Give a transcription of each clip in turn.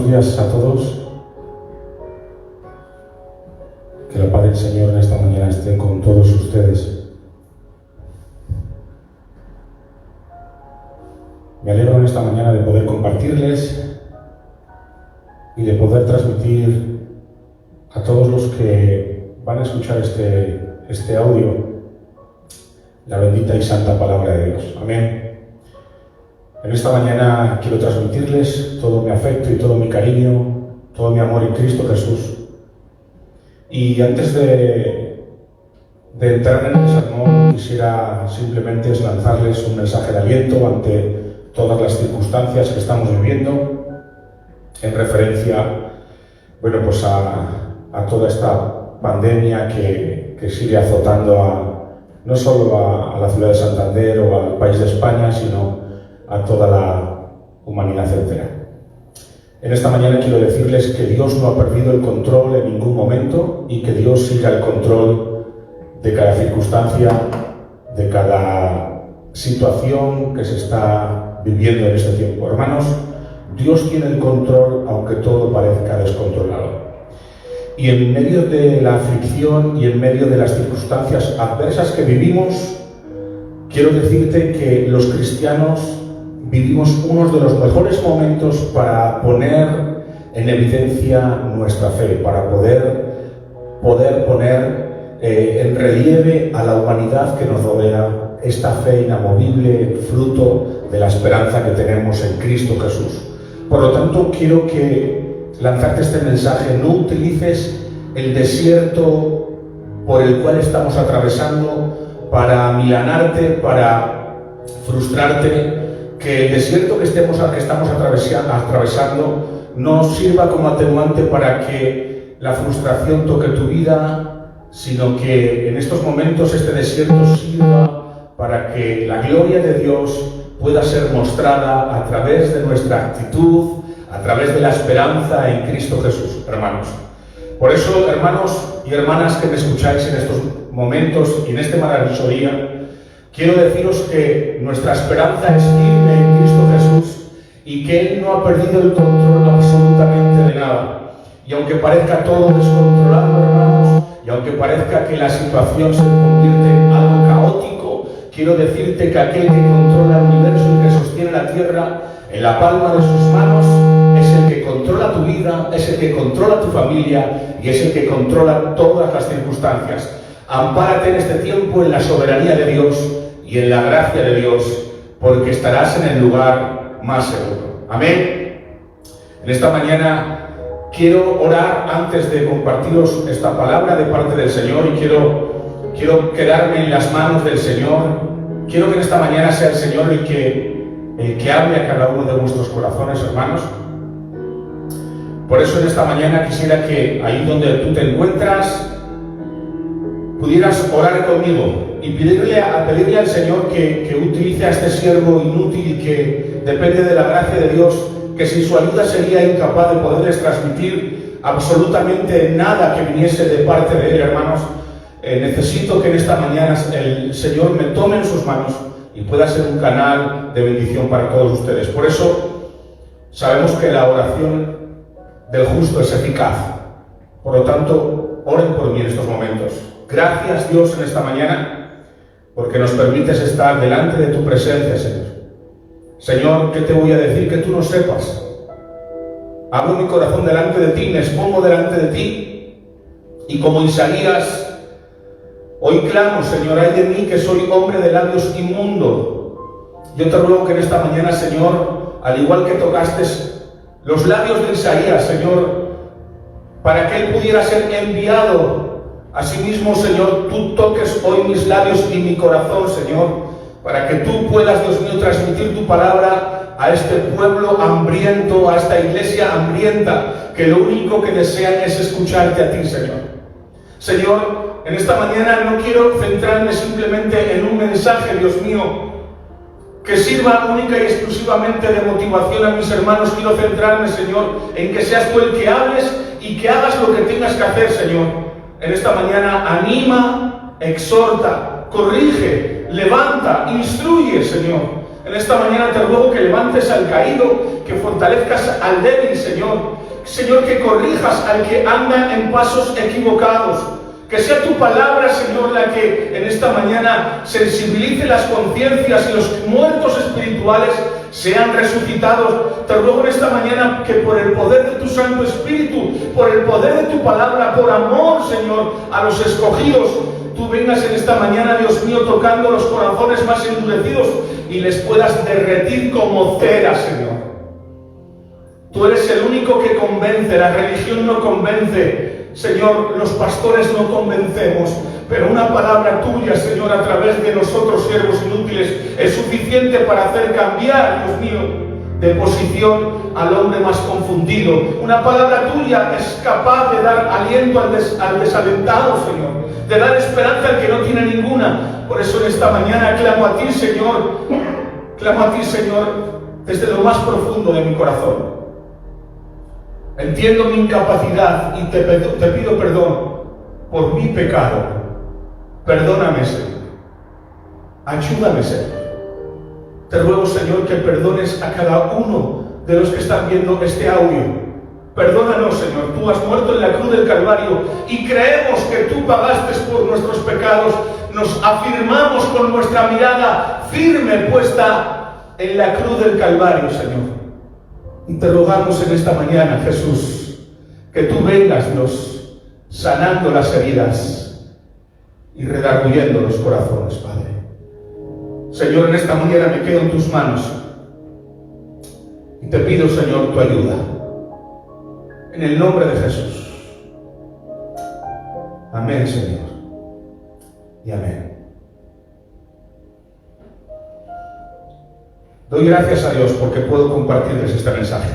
buenos días a todos. Que la paz del Señor en esta mañana esté con todos ustedes. Me alegro en esta mañana de poder compartirles y de poder transmitir a todos los que van a escuchar este audio la bendita y santa palabra de Dios. Amén. En esta mañana quiero transmitirles todo mi afecto y todo mi cariño, todo mi amor en Cristo Jesús. Y antes de entrar en el sermón, quisiera simplemente lanzarles un mensaje de aliento ante todas las circunstancias que estamos viviendo, en referencia, a toda esta pandemia que sigue azotando no solo a la ciudad de Santander o al país de España, sino a toda la humanidad entera. En esta mañana quiero decirles que Dios no ha perdido el control en ningún momento y que Dios sigue al control de cada circunstancia, de cada situación que se está viviendo en este tiempo. Hermanos, Dios tiene el control aunque todo parezca descontrolado. Y en medio de la aflicción y en medio de las circunstancias adversas que vivimos, quiero decirte que los cristianos vivimos unos de los mejores momentos para poner en evidencia nuestra fe, para poder poner en relieve a la humanidad que nos rodea esta fe inamovible, fruto de la esperanza que tenemos en Cristo Jesús. Por lo tanto, quiero lanzarte este mensaje: no utilices el desierto por el cual estamos atravesando para amilanarte, para frustrarte. Que el desierto que estamos atravesando no sirva como atenuante para que la frustración toque tu vida, sino que en estos momentos este desierto sirva para que la gloria de Dios pueda ser mostrada a través de nuestra actitud, a través de la esperanza en Cristo Jesús, hermanos. Por eso, hermanos y hermanas que me escucháis en estos momentos y en este maravilloso día, quiero deciros que nuestra esperanza es firme en Cristo Jesús y que Él no ha perdido el control absolutamente de nada. Y aunque parezca todo descontrolado, hermanos, y aunque parezca que la situación se convierte en algo caótico, quiero decirte que aquel que controla el universo y que sostiene la tierra en la palma de sus manos es el que controla tu vida, es el que controla tu familia y es el que controla todas las circunstancias. Ampárate en este tiempo en la soberanía de Dios y en la gracia de Dios, porque estarás en el lugar más seguro. Amén. En esta mañana quiero orar antes de compartiros esta palabra de parte del Señor y quiero quedarme en las manos del Señor. Quiero que en esta mañana sea el Señor el que hable a cada uno de vuestros corazones, hermanos. Por eso en esta mañana quisiera que ahí donde tú te encuentras pudieras orar conmigo y pedirle al Señor que utilice a este siervo inútil y que depende de la gracia de Dios, que sin su ayuda sería incapaz de poderles transmitir absolutamente nada que viniese de parte de Él, hermanos. Necesito que en esta mañana el Señor me tome en sus manos y pueda ser un canal de bendición para todos ustedes. Por eso sabemos que la oración del justo es eficaz. Por lo tanto, oren por mí en estos momentos. Gracias, Dios, en esta mañana, porque nos permites estar delante de tu presencia, Señor. Señor, ¿qué te voy a decir que tú no sepas? Abro mi corazón delante de ti, me expongo delante de ti, y como Isaías, hoy clamo, Señor, ay de mí que soy hombre de labios inmundo. Yo te ruego que en esta mañana, Señor, al igual que tocaste los labios de Isaías, Señor, para que él pudiera ser enviado, asimismo, Señor, tú toques hoy mis labios y mi corazón, Señor, para que tú puedas, Dios mío, transmitir tu palabra a este pueblo hambriento, a esta iglesia hambrienta, que lo único que desean es escucharte a ti, Señor. Señor, en esta mañana no quiero centrarme simplemente en un mensaje, Dios mío, que sirva única y exclusivamente de motivación a mis hermanos. Quiero centrarme, Señor, en que seas tú el que hables y que hagas lo que tengas que hacer, Señor. En esta mañana anima, exhorta, corrige, levanta, instruye, Señor, En esta mañana te ruego que levantes al caído, que fortalezcas al débil, Señor. Señor, que corrijas al que anda en pasos equivocados. Que sea tu palabra, Señor, la que en esta mañana sensibilice las conciencias y los muertos espirituales sean resucitados. Te ruego en esta mañana que por el poder de tu Santo Espíritu, por el poder de tu palabra, por amor, Señor, a los escogidos, tú vengas en esta mañana, Dios mío, tocando los corazones más endurecidos y les puedas derretir como cera, Señor. Tú eres el único que convence, la religión no convence. Señor, los pastores no convencemos, pero una palabra tuya, Señor, a través de nosotros, siervos inútiles, es suficiente para hacer cambiar, Dios mío, de posición al hombre más confundido. Una palabra tuya es capaz de dar aliento al desalentado, Señor, de dar esperanza al que no tiene ninguna. Por eso en esta mañana clamo a ti, Señor, desde lo más profundo de mi corazón. Entiendo mi incapacidad y te pido perdón por mi pecado. Perdóname, Señor. Ayúdame, Señor. Te ruego, Señor, que perdones a cada uno de los que están viendo este audio. Perdónanos, Señor. Tú has muerto en la cruz del Calvario y creemos que tú pagaste por nuestros pecados. Nos afirmamos con nuestra mirada firme puesta en la cruz del Calvario, Señor. Y te rogamos en esta mañana, Jesús, que tú vengas sanando las heridas y redarguyendo los corazones, Padre. Señor, en esta mañana me quedo en tus manos y te pido, Señor, tu ayuda. En el nombre de Jesús. Amén, Señor. Y amén. Doy gracias a Dios porque puedo compartirles este mensaje.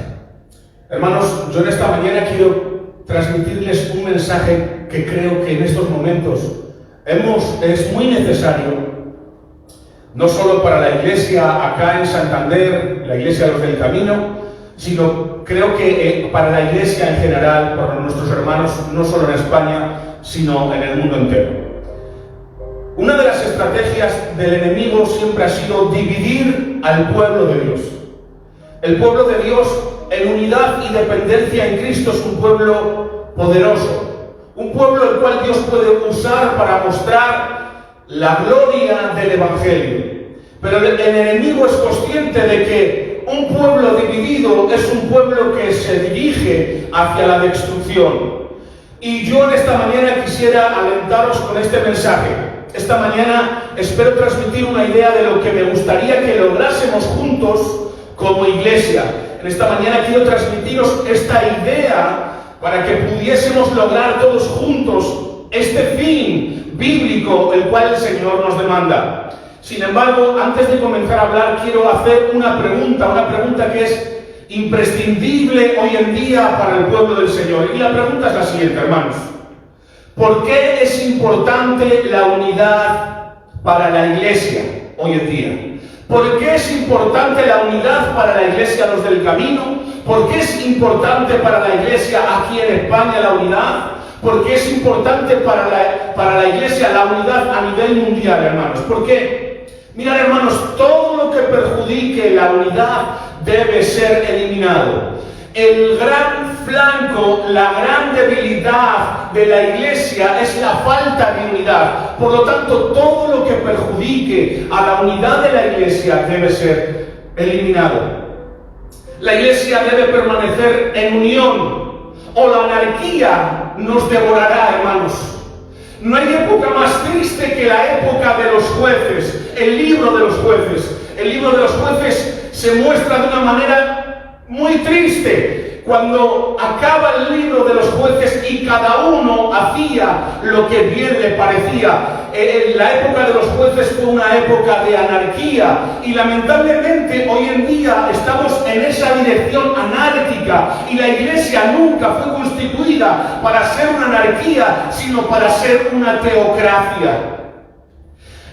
Hermanos, yo en esta mañana quiero transmitirles un mensaje que creo que en estos momentos es muy necesario, no solo para la iglesia acá en Santander, la iglesia de los del Camino, sino creo que para la iglesia en general, para nuestros hermanos, no solo en España, sino en el mundo entero. Una de las estrategias del enemigo siempre ha sido dividir al pueblo de Dios. El pueblo de Dios, en unidad y dependencia en Cristo, es un pueblo poderoso, un pueblo el cual Dios puede usar para mostrar la gloria del Evangelio. Pero el enemigo es consciente de que un pueblo dividido es un pueblo que se dirige hacia la destrucción. Y yo en esta mañana quisiera alentaros con este mensaje. Esta mañana espero transmitir una idea de lo que me gustaría que lográsemos juntos como iglesia. En esta mañana quiero transmitiros esta idea para que pudiésemos lograr todos juntos este fin bíblico el cual el Señor nos demanda. Sin embargo, antes de comenzar a hablar, quiero hacer una pregunta que es imprescindible hoy en día para el pueblo del Señor. Y la pregunta es la siguiente, hermanos. ¿Por qué es importante la unidad para la iglesia hoy en día? ¿Por qué es importante la unidad para la iglesia Los del Camino? ¿Por qué es importante para la iglesia aquí en España la unidad? ¿Por qué es importante para la iglesia la unidad a nivel mundial, hermanos? ¿Por qué? Mirad, hermanos, todo lo que perjudique la unidad debe ser eliminado. El gran flanco, la gran debilidad de la iglesia es la falta de unidad. Por lo tanto, todo lo que perjudique a la unidad de la iglesia debe ser eliminado. La iglesia debe permanecer en unión o la anarquía nos devorará, hermanos. No hay época más triste que la época de los jueces, el libro de los jueces. El libro de los jueces se muestra de una manera muy triste, cuando acaba el libro de los jueces y cada uno hacía lo que bien le parecía. La época de los jueces fue una época de anarquía y lamentablemente hoy en día estamos en esa dirección anárquica y la iglesia nunca fue constituida para ser una anarquía, sino para ser una teocracia.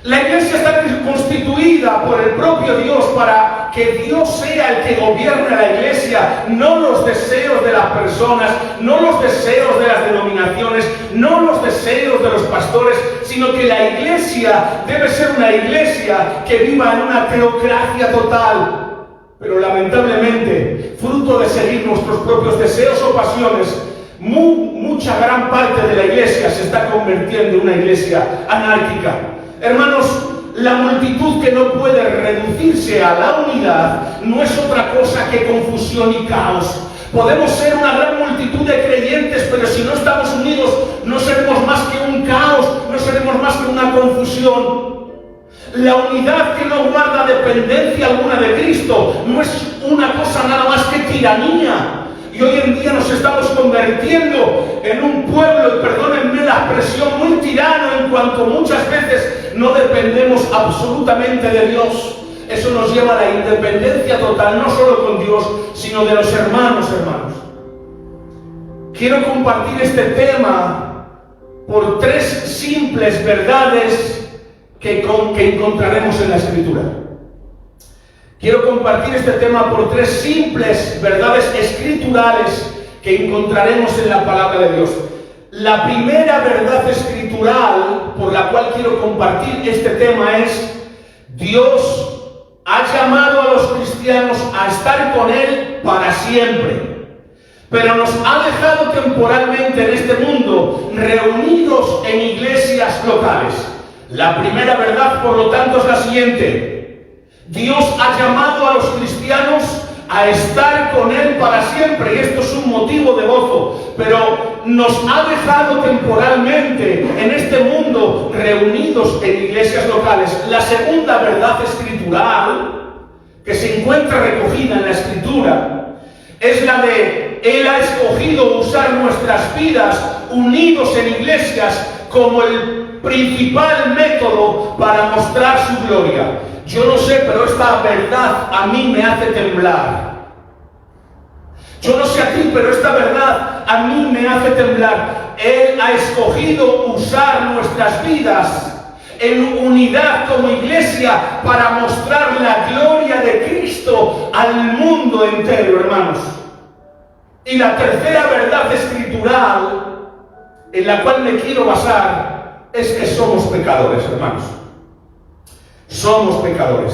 La iglesia está constituida por el propio Dios para que Dios sea el que gobierne la iglesia, no los deseos de las personas, no los deseos de las denominaciones, no los deseos de los pastores, sino que la iglesia debe ser una iglesia que viva en una teocracia total. Pero lamentablemente, fruto de seguir nuestros propios deseos o pasiones, mucha gran parte de la iglesia se está convirtiendo en una iglesia anárquica. Hermanos, la multitud que no puede reducirse a la unidad no es otra cosa que confusión y caos. Podemos ser una gran multitud de creyentes, pero si no estamos unidos, no seremos más que un caos, no seremos más que una confusión. La unidad que no guarda dependencia alguna de Cristo no es una cosa nada más que tiranía. Y hoy en día nos estamos convirtiendo en un pueblo, y perdónenme la expresión, muy tirano, en cuanto muchas veces no dependemos absolutamente de Dios. Eso nos lleva a la independencia total, no solo con Dios, sino de los hermanos. Quiero compartir este tema por tres simples verdades que encontraremos en la Escritura. Quiero compartir este tema por tres simples verdades escriturales que encontraremos en la palabra de Dios. La primera verdad escritural por la cual quiero compartir este tema es: Dios ha llamado a los cristianos a estar con Él para siempre, pero nos ha dejado temporalmente en este mundo reunidos en iglesias locales. La primera verdad, por lo tanto, es la siguiente: Dios ha llamado a los cristianos a estar con Él para siempre, y esto es un motivo de gozo, pero nos ha dejado temporalmente en este mundo reunidos en iglesias locales. La segunda verdad escritural que se encuentra recogida en la Escritura es la de: Él ha escogido usar nuestras vidas unidos en iglesias como el principal método para mostrar su gloria. Yo no sé, pero esta verdad a mí me hace temblar. Yo no sé a ti, pero esta verdad a mí me hace temblar. Él ha escogido usar nuestras vidas en unidad como iglesia para mostrar la gloria de Cristo al mundo entero, hermanos. Y la tercera verdad escritural en la cual me quiero basar es que somos pecadores, hermanos. Somos pecadores.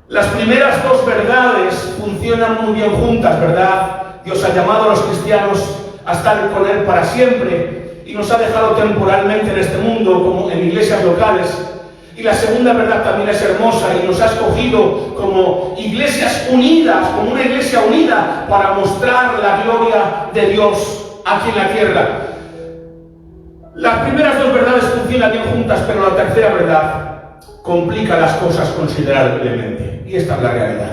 Las primeras dos verdades funcionan muy bien juntas, ¿verdad? Dios ha llamado a los cristianos a estar con Él para siempre y nos ha dejado temporalmente en este mundo como en iglesias locales. Y la segunda verdad también es hermosa, y nos ha escogido como iglesias unidas, como una iglesia unida, para mostrar la gloria de Dios aquí en la tierra. Las primeras dos verdades funcionan bien juntas, pero la tercera verdad complica las cosas considerablemente. Y esta es la realidad.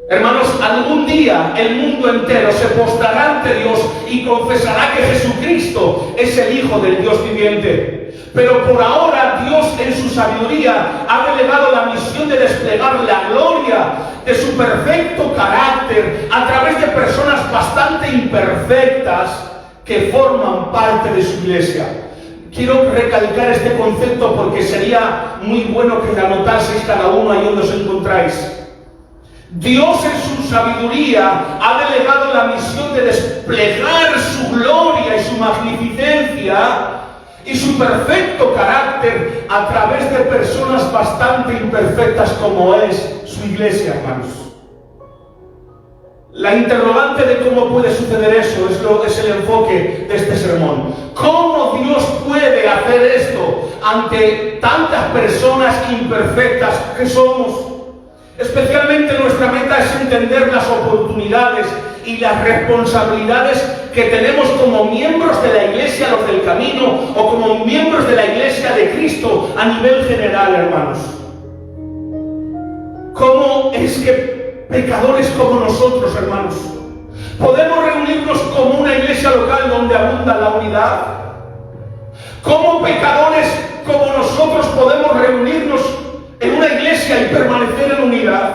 Hermanos, algún día el mundo entero se postrará ante Dios y confesará que Jesucristo es el Hijo del Dios viviente. Pero por ahora Dios, en su sabiduría, ha delegado la misión de desplegar la gloria de su perfecto carácter a través de personas bastante imperfectas que forman parte de su iglesia. Quiero recalcar este concepto porque sería muy bueno que anotaseis cada uno ahí donde os encontráis. Dios, en su sabiduría, ha delegado la misión de desplegar su gloria y su magnificencia y su perfecto carácter a través de personas bastante imperfectas como es su iglesia, hermanos. La interrogante de cómo puede suceder eso es el enfoque de este sermón. ¿Cómo Dios puede hacer esto ante tantas personas imperfectas que somos? Especialmente nuestra meta es entender las oportunidades y las responsabilidades que tenemos como miembros de la Iglesia, los del Camino, o como miembros de la Iglesia de Cristo a nivel general, hermanos. ¿Cómo es que pecadores como nosotros, hermanos, podemos reunirnos como una iglesia local donde abunda la unidad? ¿Cómo pecadores como nosotros podemos reunirnos en una iglesia y permanecer en unidad?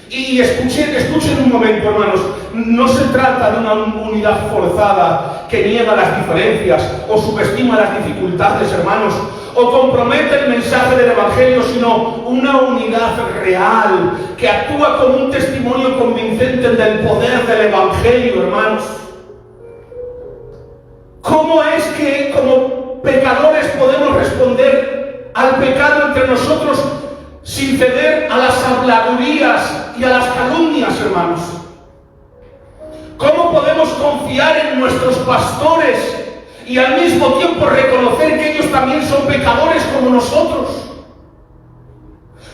Y escuchen un momento, hermanos, no se trata de una unidad forzada que niega las diferencias o subestima las dificultades, hermanos, o compromete el mensaje del Evangelio, sino una unidad real que actúa como un testimonio convincente del poder del Evangelio, hermanos. ¿Cómo es que como pecadores podemos responder al pecado entre nosotros sin ceder a las habladurías y a las calumnias, hermanos? ¿Cómo podemos confiar en nuestros pastores y al mismo tiempo reconocer que ellos también son pecadores como nosotros?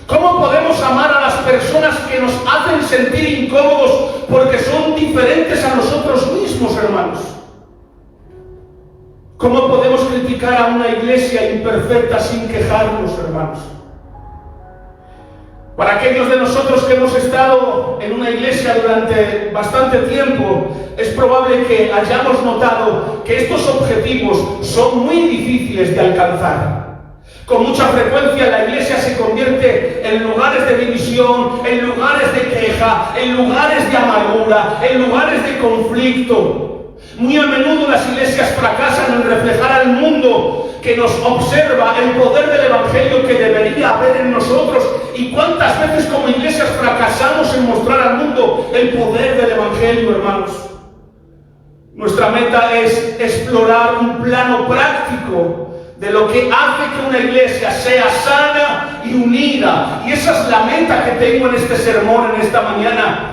¿Cómo podemos amar a las personas que nos hacen sentir incómodos porque son diferentes a nosotros mismos, hermanos? ¿Cómo podemos criticar a una iglesia imperfecta sin quejarnos, hermanos? Para aquellos de nosotros que hemos estado en una iglesia durante bastante tiempo, es probable que hayamos notado que estos objetivos son muy difíciles de alcanzar. Con mucha frecuencia la iglesia se convierte en lugares de división, en lugares de queja, en lugares de amargura, en lugares de conflicto. Muy a menudo las iglesias fracasan en reflejar al mundo que nos observa el poder del Evangelio que debería haber en nosotros. ¿Y cuántas veces como iglesias fracasamos en mostrar al mundo el poder del Evangelio, hermanos? Nuestra meta es explorar un plano práctico de lo que hace que una iglesia sea sana y unida. Y esa es la meta que tengo en este sermón, en esta mañana.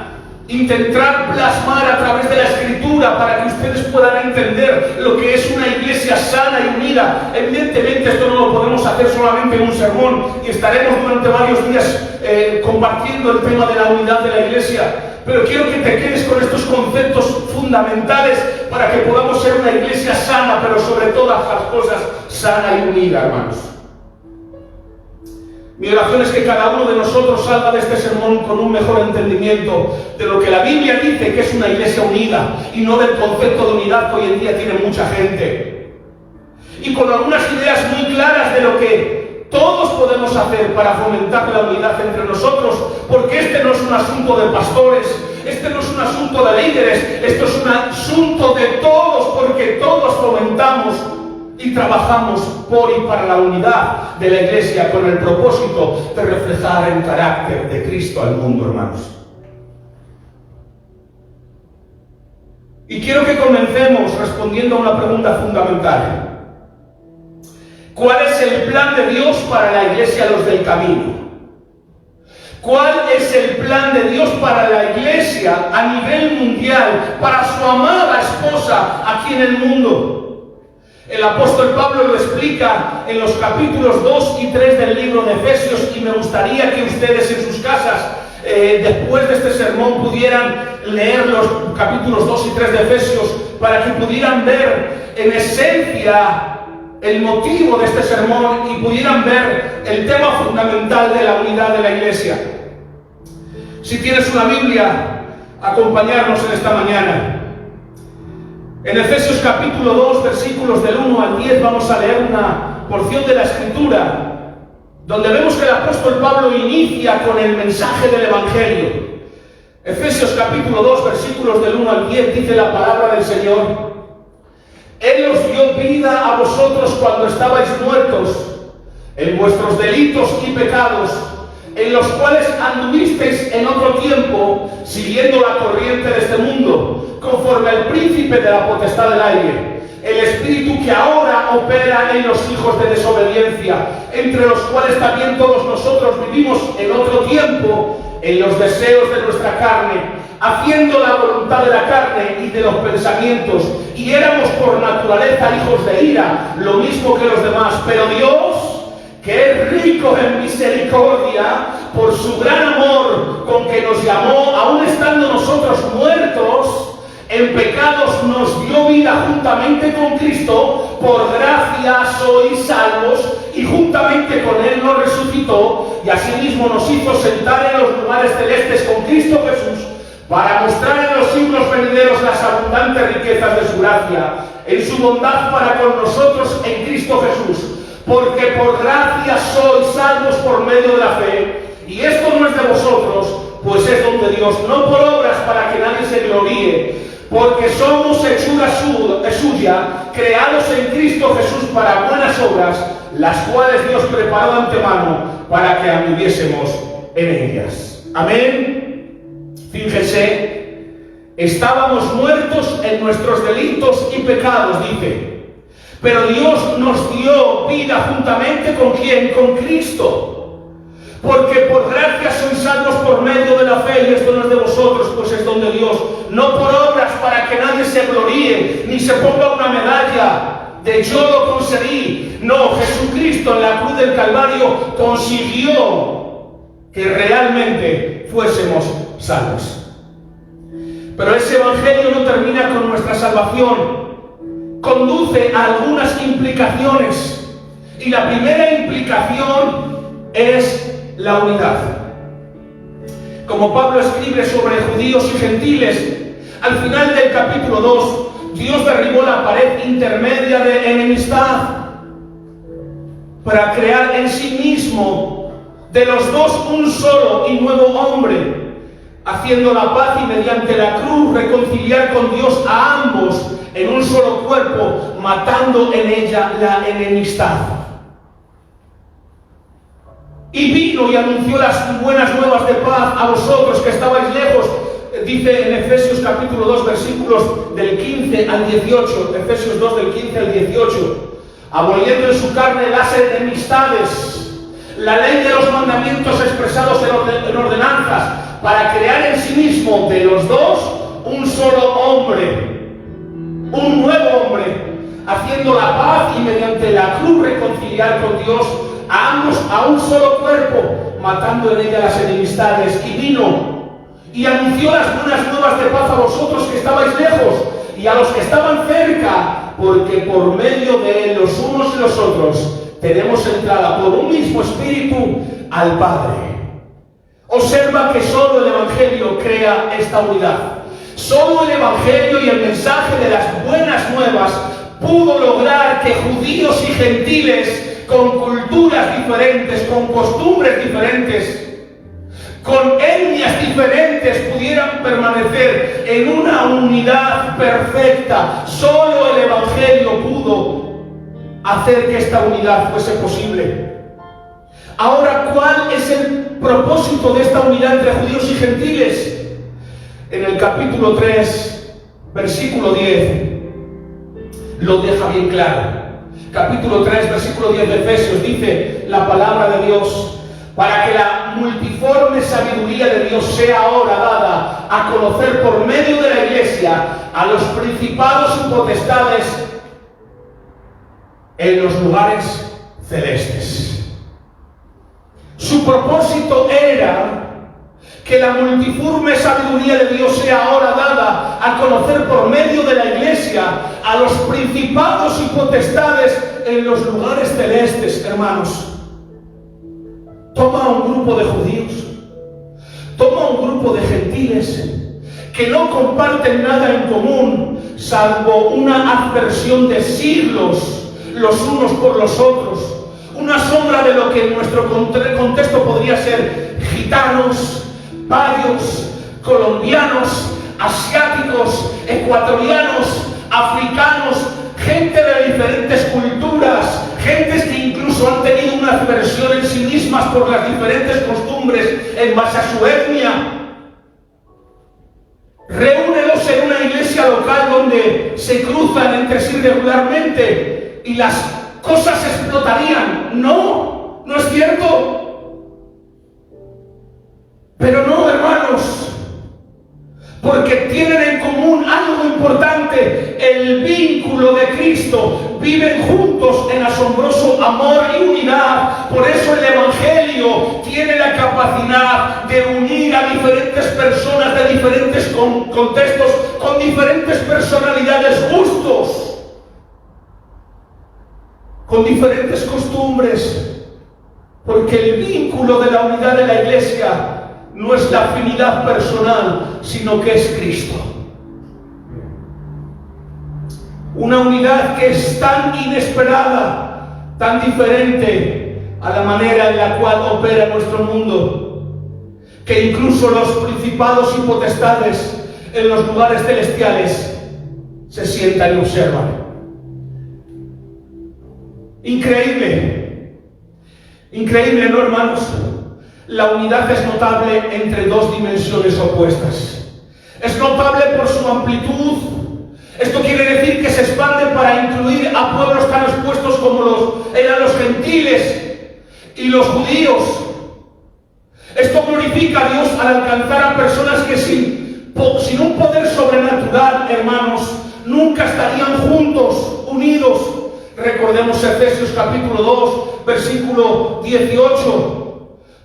Intentar plasmar a través de la Escritura para que ustedes puedan entender lo que es una iglesia sana y unida. Evidentemente esto no lo podemos hacer solamente en un sermón y estaremos durante varios días compartiendo el tema de la unidad de la iglesia. Pero quiero que te quedes con estos conceptos fundamentales para que podamos ser una iglesia sana, pero sobre todas las cosas sana y unida, hermanos. Mi oración es que cada uno de nosotros salga de este sermón con un mejor entendimiento de lo que la Biblia dice que es una iglesia unida y no del concepto de unidad que hoy en día tiene mucha gente. Y con algunas ideas muy claras de lo que todos podemos hacer para fomentar la unidad entre nosotros, porque este no es un asunto de pastores, este no es un asunto de líderes, esto es un asunto de todos, porque todos fomentamos y trabajamos por y para la unidad de la iglesia con el propósito de reflejar el carácter de Cristo al mundo, hermanos. Y quiero que comencemos respondiendo a una pregunta fundamental. ¿Cuál es el plan de Dios para la iglesia Los del Camino? ¿Cuál es el plan de Dios para la iglesia a nivel mundial, para su amada esposa aquí en el mundo? El apóstol Pablo lo explica en los capítulos 2 y 3 del libro de Efesios, y me gustaría que ustedes en sus casas, después de este sermón, pudieran leer los capítulos 2 y 3 de Efesios para que pudieran ver en esencia el motivo de este sermón y pudieran ver el tema fundamental de la unidad de la iglesia. Si tienes una Biblia, acompañarnos en esta mañana. En Efesios capítulo 2, versículos del 1 al 10, vamos a leer una porción de la Escritura donde vemos que el apóstol Pablo inicia con el mensaje del Evangelio. Efesios capítulo 2, versículos del 1 al 10, dice la palabra del Señor: Él os dio vida a vosotros cuando estabais muertos en vuestros delitos y pecados, en los cuales anduvisteis en otro tiempo, siguiendo la corriente de este mundo, conforme al príncipe de la potestad del aire, el espíritu que ahora opera en los hijos de desobediencia, entre los cuales también todos nosotros vivimos en otro tiempo, en los deseos de nuestra carne, haciendo la voluntad de la carne y de los pensamientos, y éramos por naturaleza hijos de ira, lo mismo que los demás. Pero Dios, que es rico en misericordia, por su gran amor con que nos llamó, aun estando nosotros muertos en pecados, nos dio vida juntamente con Cristo. Por gracia sois salvos, y juntamente con Él nos resucitó, y asimismo nos hizo sentar en los lugares celestes con Cristo Jesús, para mostrar en los siglos venideros las abundantes riquezas de su gracia, en su bondad para con nosotros en Cristo Jesús. Porque por gracia sois salvos por medio de la fe, y esto no es de vosotros, pues es don de Dios, no por obras para que nadie se gloríe, porque somos hechura suya, creados en Cristo Jesús para buenas obras, las cuales Dios preparó de antemano para que anduviésemos en ellas. Amén. Fíjese, estábamos muertos en nuestros delitos y pecados, dice, pero Dios nos dio vida juntamente ¿con quién? Con Cristo. Porque por gracia sois salvos por medio de la fe, y esto no es de vosotros, pues es don de Dios, no por obras para que nadie se gloríe, ni se ponga una medalla de yo lo conseguí. No, Jesucristo en la cruz del Calvario consiguió que realmente fuésemos salvos. Pero ese evangelio no termina con nuestra salvación, conduce a algunas implicaciones, y la primera implicación es la unidad. Como Pablo escribe sobre judíos y gentiles, al final del capítulo 2, Dios derribó la pared intermedia de enemistad para crear en sí mismo de los dos un solo y nuevo hombre, haciendo la paz y mediante la cruz reconciliar con Dios a ambos en un solo cuerpo, matando en ella la enemistad. Y vino y anunció las buenas nuevas de paz a vosotros que estabais lejos, dice en Efesios capítulo 2 versículos del 15 al 18, Efesios 2 del 15 al 18, aboliendo en su carne las enemistades, la ley de los mandamientos expresados en ordenanzas, para crear en sí mismo de los dos un solo hombre, un nuevo hombre, haciendo la paz y mediante la cruz reconciliar con Dios a ambos a un solo cuerpo, matando en ella las enemistades. Y vino y anunció las buenas nuevas de paz a vosotros que estabais lejos y a los que estaban cerca, porque por medio de los unos y los otros tenemos entrada por un mismo espíritu al Padre. Observa que solo el Evangelio crea esta unidad. Solo el Evangelio y el mensaje de las buenas nuevas pudo lograr que judíos y gentiles con culturas diferentes, con costumbres diferentes, con etnias diferentes, pudieran permanecer en una unidad perfecta. Solo el Evangelio pudo hacer que esta unidad fuese posible. Ahora, ¿cuál es el propósito de esta unidad entre judíos y gentiles? En el capítulo 3, versículo 10, lo deja bien claro. Capítulo 3, versículo 10 de Efesios, dice la palabra de Dios: para que la multiforme sabiduría de Dios sea ahora dada a conocer por medio de la Iglesia a los principados y potestades en los lugares celestes. Su propósito era que la multiforme sabiduría de Dios sea ahora dada a conocer por medio de la Iglesia a los principados y potestades en los lugares celestes. Hermanos, toma un grupo de judíos, toma un grupo de gentiles que no comparten nada en común, salvo una adversión de siglos los unos por los otros, una sombra de lo que en nuestro contexto podría ser gitanos, varios, colombianos, asiáticos, ecuatorianos, africanos, gente de diferentes culturas, gentes que incluso han tenido una aversión en sí mismas por las diferentes costumbres en base a su etnia. Reúnelos en una iglesia local donde se cruzan entre sí regularmente y las cosas explotarían. No, no es cierto. Pero no, hermanos, porque tienen en común algo importante: el vínculo de Cristo. Viven juntos en asombroso amor y unidad. Por eso el Evangelio tiene la capacidad de unir a diferentes personas de diferentes contextos, con diferentes personalidades, gustos, con diferentes costumbres, porque el vínculo de la unidad de la Iglesia no es la afinidad personal, sino que es Cristo. Una unidad que es tan inesperada, tan diferente a la manera en la cual opera nuestro mundo, que incluso los principados y potestades en los lugares celestiales se sientan y observan. Increíble. Increíble, ¿no, hermanos? La unidad es notable entre dos dimensiones opuestas. Es notable por su amplitud. Esto quiere decir que se expande para incluir a pueblos tan expuestos como eran los gentiles y los judíos. Esto glorifica a Dios al alcanzar a personas que sin un poder sobrenatural, hermanos, nunca estarían juntos, unidos. Recordemos Efesios capítulo 2, versículo 18.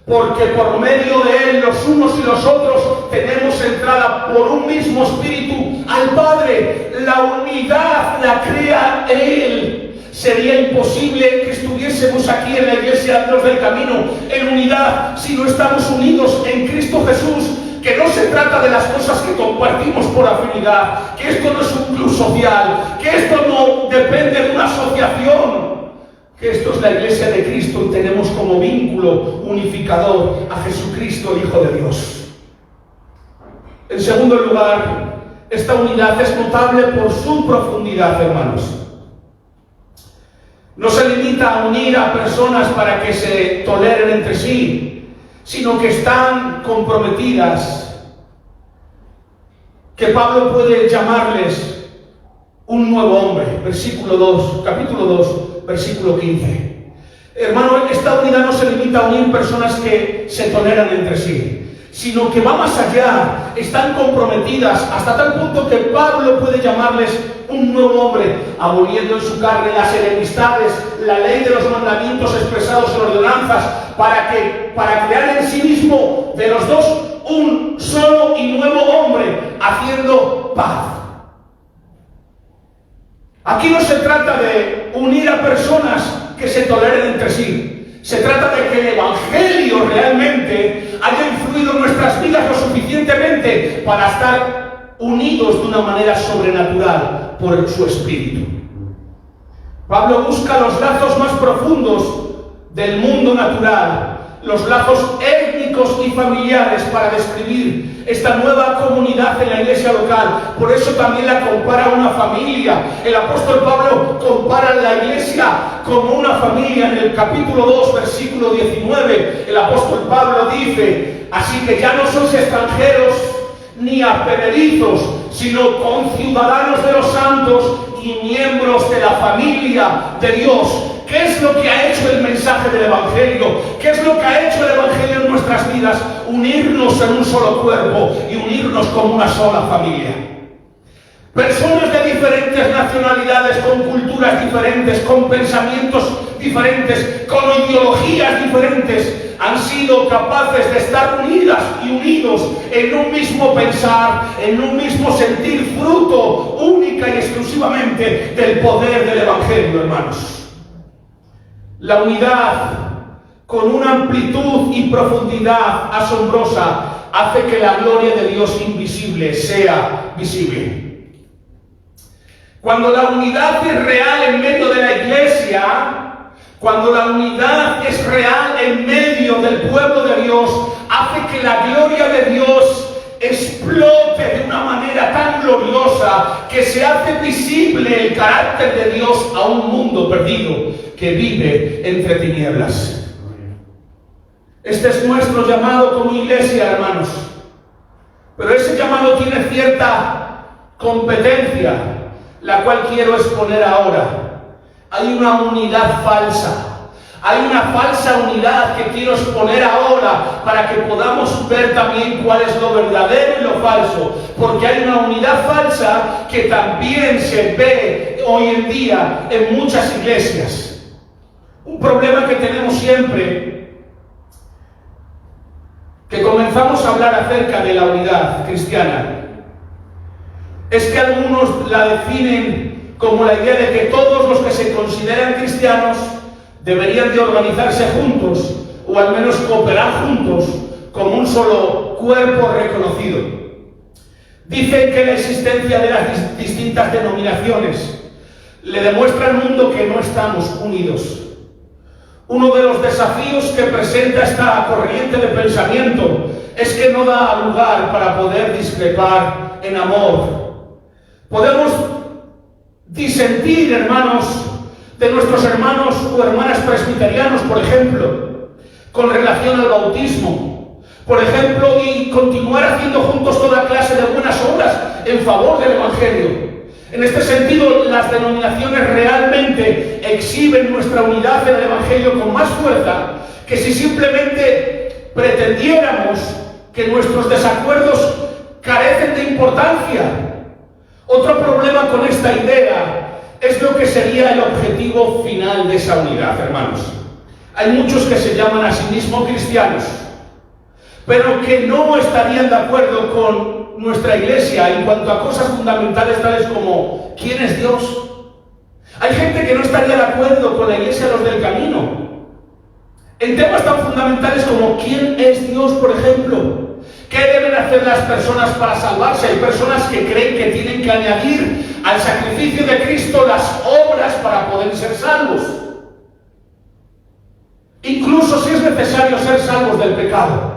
Porque por medio de Él, los unos y los otros, tenemos entrada por un mismo espíritu al Padre. La unidad la crea Él. Sería imposible que estuviésemos aquí en la iglesia Los del Camino en unidad si no estamos unidos en Cristo Jesús. Que no se trata de las cosas que compartimos por afinidad, que esto no es un club social, que esto no depende de una asociación. Que esto es la iglesia de Cristo y tenemos como vínculo unificador a Jesucristo, el Hijo de Dios. En segundo lugar, esta unidad es notable por su profundidad, hermanos. No se limita a unir a personas para que se toleren entre sí, sino que están comprometidas, que Pablo puede llamarles un nuevo hombre. Versículo 2, capítulo 2. Versículo 15. Hermano, esta unidad no se limita a unir personas que se toleran entre sí, sino que va más allá. Están comprometidas hasta tal punto que Pablo puede llamarles un nuevo hombre, aboliendo en su carne las enemistades, la ley de los mandamientos expresados en ordenanzas, para crear en sí mismo de los dos un solo y nuevo hombre, haciendo paz. Aquí no se trata de unir a personas que se toleren entre sí. Se trata de que el Evangelio realmente haya influido en nuestras vidas lo suficientemente para estar unidos de una manera sobrenatural por su Espíritu. Pablo busca los lazos más profundos del mundo natural, los lazos étnicos y familiares para describir esta nueva comunidad en la iglesia local. Por eso también la compara a una familia. El apóstol Pablo compara la iglesia como una familia. En el capítulo 2, versículo 19, el apóstol Pablo dice: así que ya no sois extranjeros ni advenedizos, sino conciudadanos de los santos y miembros de la familia de Dios. ¿Qué es lo que ha hecho el mensaje del Evangelio? ¿Qué es lo que ha hecho el Evangelio en nuestras vidas? Unirnos en un solo cuerpo y unirnos como una sola familia. Personas de diferentes nacionalidades, con culturas diferentes, con pensamientos diferentes, con ideologías diferentes, han sido capaces de estar unidas y unidos en un mismo pensar, en un mismo sentir, fruto única y exclusivamente del poder del Evangelio, hermanos. La unidad, con una amplitud y profundidad asombrosa, hace que la gloria de Dios invisible sea visible. Cuando la unidad es real en medio de la iglesia, cuando la unidad es real en medio del pueblo de Dios, hace que la gloria de Dios explote de una manera tan gloriosa que se hace visible el carácter de Dios a un mundo perdido que vive entre tinieblas. Este es nuestro llamado como iglesia, hermanos. Pero ese llamado tiene cierta competencia, la cual quiero exponer ahora. Hay una unidad falsa. Hay una falsa unidad que quiero exponer ahora para que podamos ver también cuál es lo verdadero y lo falso. Porque hay una unidad falsa que también se ve hoy en día en muchas iglesias. Un problema que tenemos siempre, que comenzamos a hablar acerca de la unidad cristiana, es que algunos la definen como la idea de que todos los que se consideran cristianos deberían de organizarse juntos, o al menos cooperar juntos, como un solo cuerpo reconocido. Dicen que la existencia de las distintas denominaciones le demuestra al mundo que no estamos unidos. Uno de los desafíos que presenta esta corriente de pensamiento es que no da lugar para poder discrepar en amor. Podemos disentir, hermanos, de nuestros hermanos o hermanas presbiterianos, por ejemplo, con relación al bautismo, por ejemplo, y continuar haciendo juntos toda clase de buenas obras en favor del Evangelio. En este sentido, las denominaciones realmente exhiben nuestra unidad en el Evangelio con más fuerza que si simplemente pretendiéramos que nuestros desacuerdos carecen de importancia. Otro problema con esta idea es lo que sería el objetivo final de esa unidad, hermanos. Hay muchos que se llaman a sí mismos cristianos, pero que no estarían de acuerdo con nuestra Iglesia en cuanto a cosas fundamentales tales como ¿quién es Dios? Hay gente que no estaría de acuerdo con la Iglesia Los del Camino en temas tan fundamentales como ¿quién es Dios, por ejemplo? ¿Qué deben hacer las personas para salvarse? Hay personas que creen que tienen que añadir al sacrificio de Cristo las obras para poder ser salvos. Incluso si es necesario ser salvos del pecado.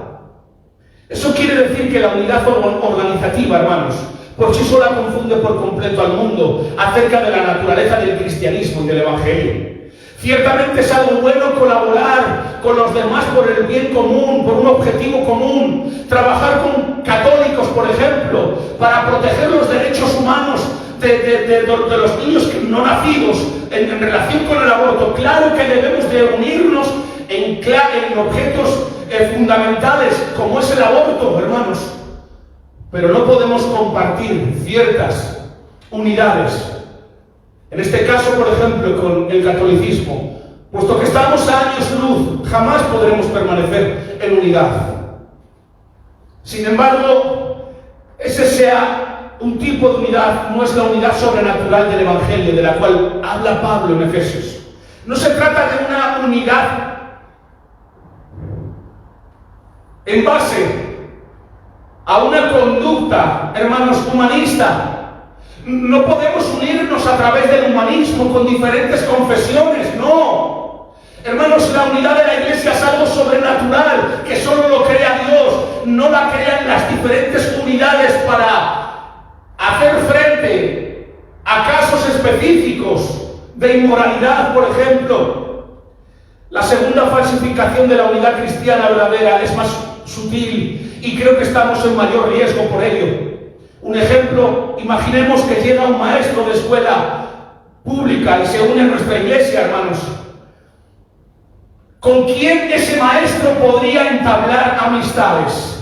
Eso quiere decir que la unidad organizativa, hermanos, por sí sola confunde por completo al mundo acerca de la naturaleza del cristianismo y del Evangelio. Ciertamente es algo bueno colaborar con los demás por el bien común, por un objetivo común, trabajar con católicos, por ejemplo, para proteger los derechos humanos de los niños no nacidos en relación con el aborto. Claro que debemos de unirnos en objetos fundamentales como es el aborto, hermanos, pero no podemos compartir ciertas unidades. En este caso, por ejemplo, con el catolicismo, puesto que estamos a años luz, jamás podremos permanecer en unidad. Sin embargo, ese sea un tipo de unidad, no es la unidad sobrenatural del Evangelio, de la cual habla Pablo en Efesios. No se trata de una unidad en base a una conducta, hermanos, humanista. No podemos unirnos a través del humanismo con diferentes confesiones, no. Hermanos, la unidad de la Iglesia es algo sobrenatural, que solo lo crea Dios, no la crean las diferentes unidades para hacer frente a casos específicos de inmoralidad, por ejemplo. La segunda falsificación de la unidad cristiana verdadera es más sutil y creo que estamos en mayor riesgo por ello. Un ejemplo, imaginemos que llega un maestro de escuela pública y se une a nuestra iglesia, hermanos. ¿Con quién ese maestro podría entablar amistades?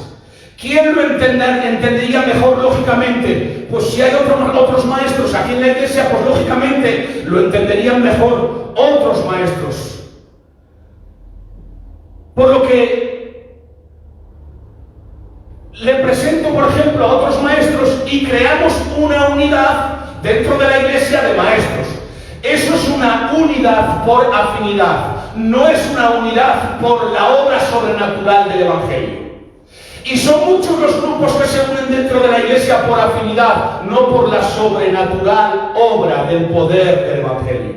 ¿Quién lo entendería mejor lógicamente? Pues si hay otros maestros aquí en la iglesia, pues lógicamente lo entenderían mejor otros maestros. Por lo que le presento, por ejemplo, a otros maestros y creamos una unidad dentro de la iglesia de maestros. Eso es una unidad por afinidad, no es una unidad por la obra sobrenatural del Evangelio. Y son muchos los grupos que se unen dentro de la iglesia por afinidad, no por la sobrenatural obra del poder del Evangelio.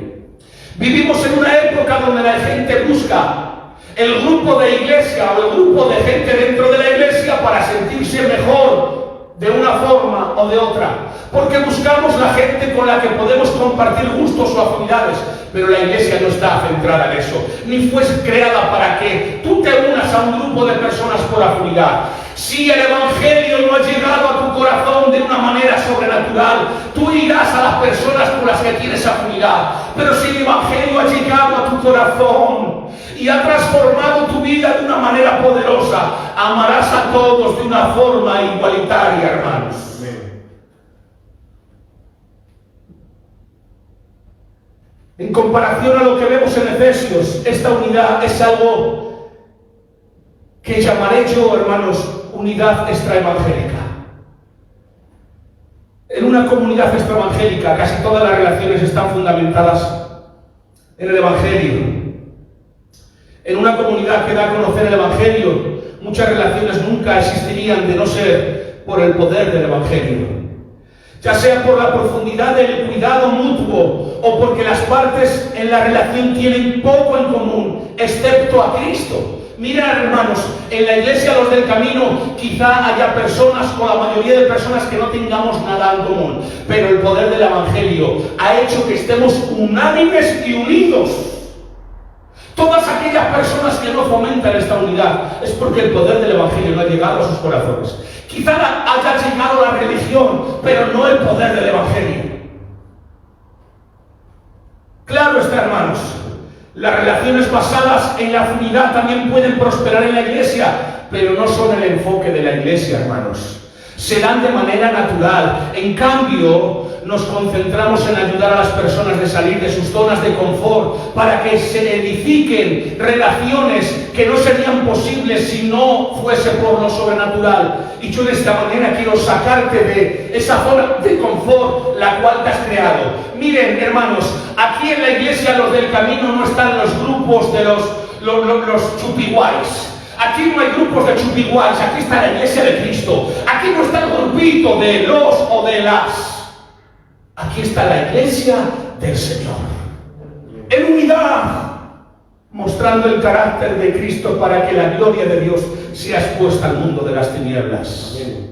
Vivimos en una época donde la gente busca el grupo de iglesia o el grupo de gente dentro de la iglesia para sentirse mejor de una forma o de otra, porque buscamos la gente con la que podemos compartir gustos o afinidades, pero la iglesia no está centrada en eso, ni fue creada para que tú te unas a un grupo de personas por afinidad. Si el Evangelio no ha llegado a tu corazón de una manera sobrenatural, tú irás a las personas con las que tienes afinidad. Pero si el Evangelio ha llegado a tu corazón y ha transformado tu vida de una manera poderosa, amarás a todos de una forma igualitaria, hermanos. En comparación a lo que vemos en Efesios, esta unidad es algo que llamaré yo, hermanos, unidad extraevangélica. En una comunidad extraevangélica casi todas las relaciones están fundamentadas en el Evangelio. En una comunidad que da a conocer el Evangelio, muchas relaciones nunca existirían de no ser por el poder del Evangelio. ya sea por la profundidad del cuidado mutuo o porque las partes en la relación tienen poco en común, excepto a Cristo. Mira, hermanos, en la iglesia Los del Camino quizá haya personas, o la mayoría de personas, que no tengamos nada en común, pero el poder del Evangelio ha hecho que estemos unánimes y unidos. Todas aquellas personas que no fomentan esta unidad es porque el poder del Evangelio no ha llegado a sus corazones. Quizá haya llegado la religión, pero no el poder del Evangelio. Claro está, hermanos, las relaciones basadas en la unidad también pueden prosperar en la iglesia, pero no son el enfoque de la iglesia, hermanos. Se dan de manera natural. En cambio, nos concentramos en ayudar a las personas de salir de sus zonas de confort para que se edifiquen relaciones que no serían posibles si no fuese por lo sobrenatural. Y yo de esta manera quiero sacarte de esa zona de confort la cual te has creado. Miren, hermanos, aquí en la iglesia Los del Camino no están los grupos de los chupiguays. Aquí no hay grupos de chupiguays, aquí está la iglesia de Cristo. Aquí no está el grupito de los o de las. Aquí está la iglesia del Señor. En unidad, mostrando el carácter de Cristo para que la gloria de Dios sea expuesta al mundo de las tinieblas. Amén.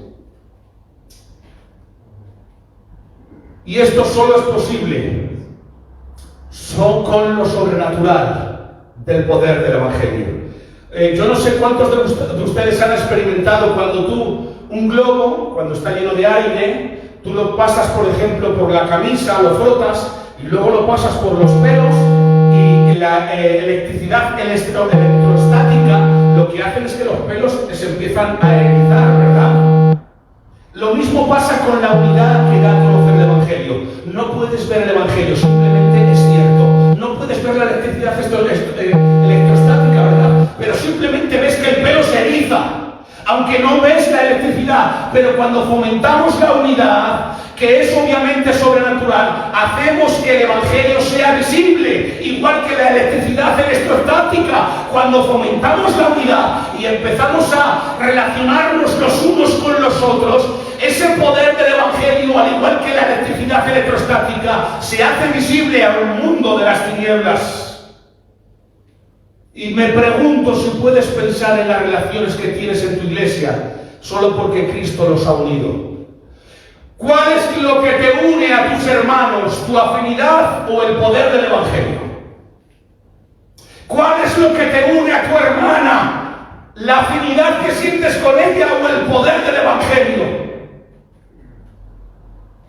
Y esto solo es posible con lo sobrenatural del poder del Evangelio. Yo no sé cuántos de ustedes han experimentado cuando un globo, cuando está lleno de aire, tú lo pasas, por ejemplo, por la camisa, lo frotas, y luego lo pasas por los pelos, y la electricidad electrostática lo que hacen es que los pelos se empiezan a erizar, ¿verdad? Lo mismo pasa con la unidad que da a conocer el Evangelio. No puedes ver el Evangelio, simplemente es cierto. No puedes ver la electricidad electrostática, ¿verdad? Pero simplemente ves que el pelo se eriza, aunque no ves la electricidad. Pero cuando fomentamos la unidad, que es obviamente sobrenatural, hacemos que el Evangelio sea visible, igual que la electricidad electrostática. Cuando fomentamos la unidad y empezamos a relacionarnos los unos con los otros, ese poder del Evangelio, al igual que la electricidad electrostática, se hace visible a un mundo de las tinieblas. Y me pregunto si puedes pensar en las relaciones que tienes en tu iglesia solo porque Cristo los ha unido. ¿Cuál es lo que te une a tus hermanos? ¿Tu afinidad o el poder del Evangelio? ¿Cuál es lo que te une a tu hermana? ¿La afinidad que sientes con ella o el poder del Evangelio?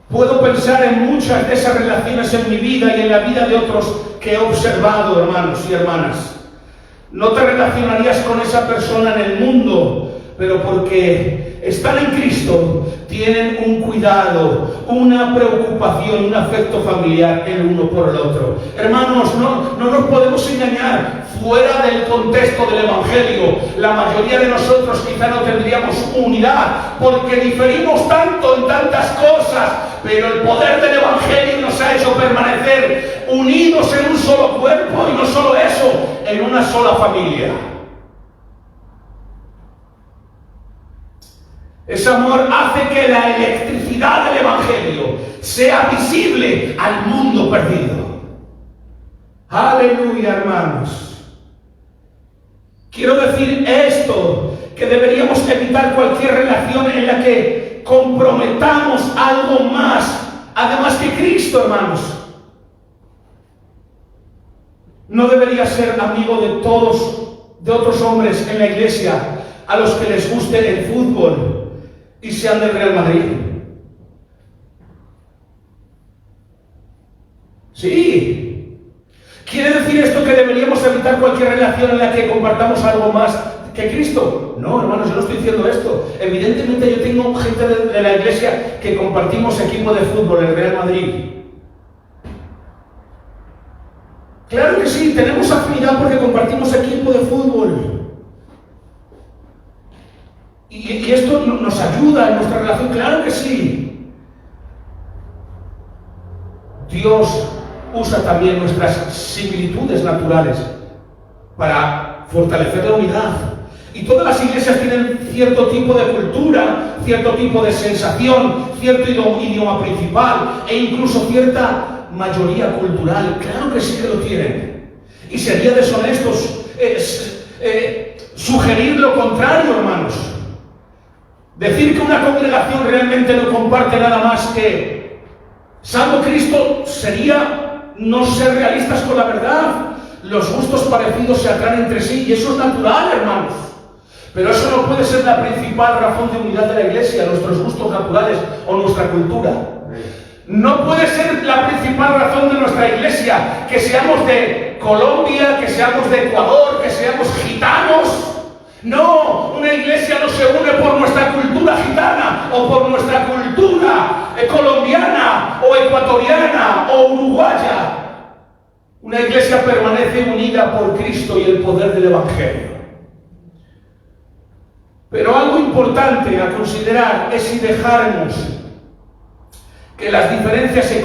Puedo pensar en muchas de esas relaciones en mi vida y en la vida de otros que he observado, hermanos y hermanas. No te relacionarías con esa persona en el mundo, pero porque están en Cristo, tienen un cuidado, una preocupación, un afecto familiar el uno por el otro. Hermanos, no nos podemos engañar. Fuera del contexto del Evangelio, la mayoría de nosotros quizá no tendríamos unidad, porque diferimos tanto en tantas cosas, pero el poder del Evangelio nos ha hecho permanecer unidos en un solo cuerpo, y no solo eso, en una sola familia. Ese amor hace que la electricidad del Evangelio sea visible al mundo perdido. Aleluya, hermanos. Quiero decir esto, que deberíamos evitar cualquier relación en la que comprometamos algo más, además que Cristo, hermanos. No debería ser amigo de otros hombres en la iglesia a los que les guste el fútbol y sean del Real Madrid. Sí. ¿Quiere decir esto que deberíamos evitar cualquier relación en la que compartamos algo más que Cristo? No, hermanos, yo no estoy diciendo esto. Evidentemente yo tengo gente de la iglesia que compartimos equipo de fútbol, el Real Madrid. Claro que sí, tenemos afinidad porque compartimos equipo de fútbol. Y esto nos ayuda en nuestra relación, claro que sí. Dios usa también nuestras similitudes naturales para fortalecer la unidad. Y todas las iglesias tienen cierto tipo de cultura, cierto tipo de sensación, cierto idioma principal e incluso cierta mayoría cultural. Claro que sí que lo tienen. Y sería deshonesto sugerir lo contrario, hermanos. Decir que una congregación realmente no comparte nada más que salvo Cristo sería no ser realistas con la verdad. Los gustos parecidos se atraen entre sí y eso es natural, hermanos. Pero eso no puede ser la principal razón de unidad de la iglesia, nuestros gustos naturales o nuestra cultura. No puede ser la principal razón de nuestra iglesia que seamos de Colombia, que seamos de Ecuador, que seamos gitanos. No, una iglesia no se une por nuestra cultura gitana o por nuestra cultura colombiana o ecuatoriana o uruguaya. Una iglesia permanece unida por Cristo y el poder del Evangelio. Pero algo importante a considerar es si dejarnos que las diferencias se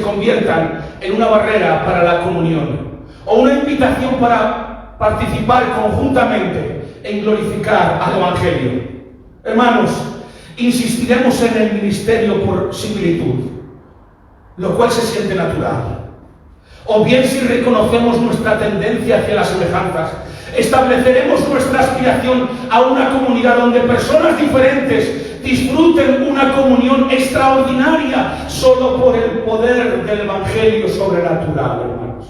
conviertan en una barrera para la comunión o una invitación para participar conjuntamente en glorificar al Evangelio. Hermanos, insistiremos en el ministerio por similitud, lo cual se siente natural. O bien si reconocemos nuestra tendencia hacia las semejanzas, estableceremos nuestra aspiración a una comunidad donde personas diferentes disfruten una comunión extraordinaria solo por el poder del Evangelio sobrenatural, hermanos.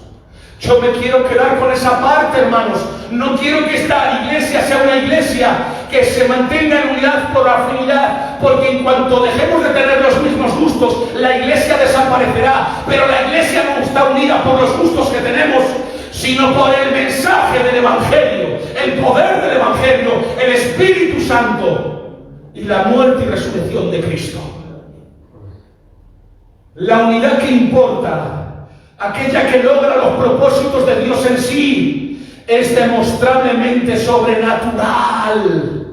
Yo me quiero quedar con esa parte, hermanos. No quiero que esta iglesia sea una iglesia que se mantenga en unidad por afinidad, porque en cuanto dejemos de tener los mismos gustos, la iglesia desaparecerá. Pero la iglesia no está unida por los gustos que tenemos, sino por el mensaje del Evangelio, el poder del Evangelio, el Espíritu Santo y la muerte y resurrección de Cristo. La unidad que importa, aquella que logra los propósitos de Dios en sí, es demostrablemente sobrenatural.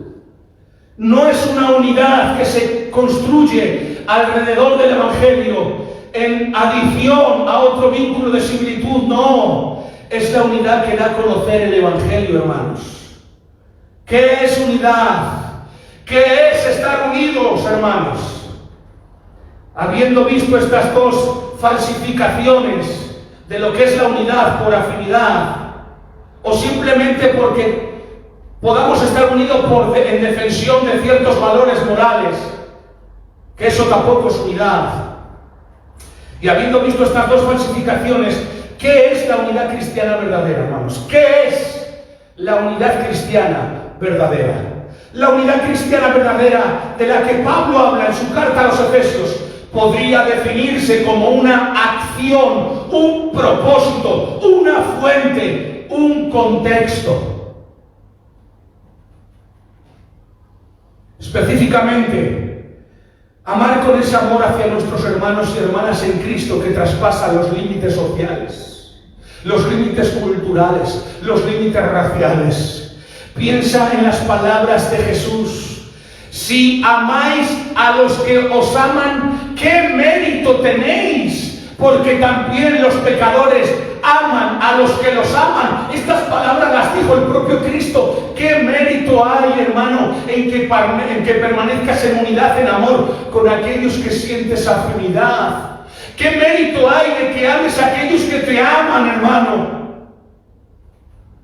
No es una unidad que se construye alrededor del Evangelio en adición a otro vínculo de similitud, no. Es la unidad que da a conocer el Evangelio, hermanos. ¿Qué es unidad? ¿Qué es estar unidos, hermanos? Habiendo visto estas dos falsificaciones de lo que es la unidad por afinidad, o simplemente porque podamos estar unidos en defensión de ciertos valores morales, que eso tampoco es unidad. Y habiendo visto estas dos falsificaciones, ¿qué es la unidad cristiana verdadera, hermanos? ¿Qué es la unidad cristiana verdadera? La unidad cristiana verdadera de la que Pablo habla en su carta a los Efesios podría definirse como una acción, un propósito, una fuente, un contexto. Específicamente, amar con ese amor hacia nuestros hermanos y hermanas en Cristo que traspasa los límites sociales, los límites culturales, los límites raciales. Piensa en las palabras de Jesús: si amáis a los que os aman, ¿qué mérito tenéis? Porque también los pecadores aman a los que los aman. Estas palabras las dijo el propio Cristo. ¿Qué mérito hay, hermano, en que permanezcas en unidad, en amor con aquellos que sientes afinidad? ¿Qué mérito hay de que ames a aquellos que te aman, hermano?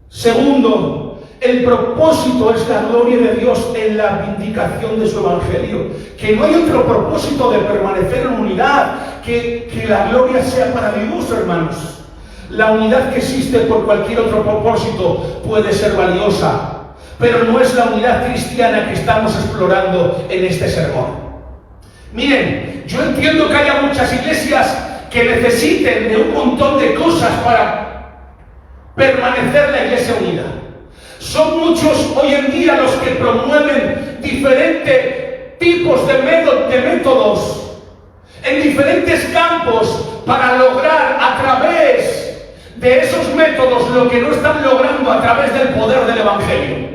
Segundo, el propósito es la gloria de Dios en la vindicación de su Evangelio. Que no hay otro propósito de permanecer en unidad que la gloria sea para Dios, hermanos. La unidad que existe por cualquier otro propósito puede ser valiosa, pero no es la unidad cristiana que estamos explorando en este sermón. Miren, yo entiendo que haya muchas iglesias que necesiten de un montón de cosas para permanecer la iglesia unida. Son muchos hoy en día los que promueven diferentes tipos de métodos en diferentes campos para lograr a través de esos métodos lo que no están logrando a través del poder del Evangelio.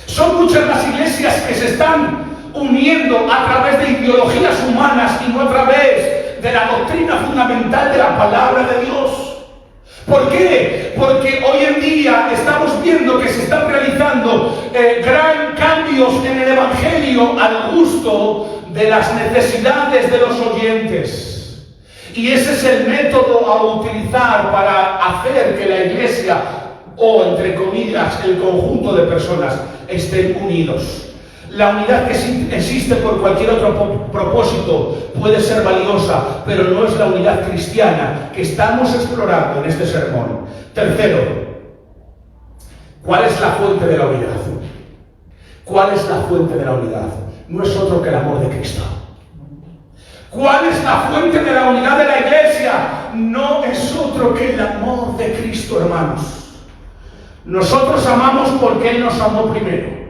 Son muchas las iglesias que se están uniendo a través de ideologías humanas y no a través de la doctrina fundamental de la palabra de Dios. ¿Por qué? Porque hoy en día estamos viendo que se están realizando gran cambios en el Evangelio al gusto de las necesidades de los oyentes. Y ese es el método a utilizar para hacer que la iglesia, o entre comillas, el conjunto de personas, estén unidos. La unidad que existe por cualquier otro propósito puede ser valiosa, pero no es la unidad cristiana que estamos explorando en este sermón. Tercero, ¿cuál es la fuente de la unidad? ¿Cuál es la fuente de la unidad? No es otro que el amor de Cristo. ¿Cuál es la fuente de la unidad de la iglesia? No es otro que el amor de Cristo, hermanos. Nosotros amamos porque Él nos amó primero.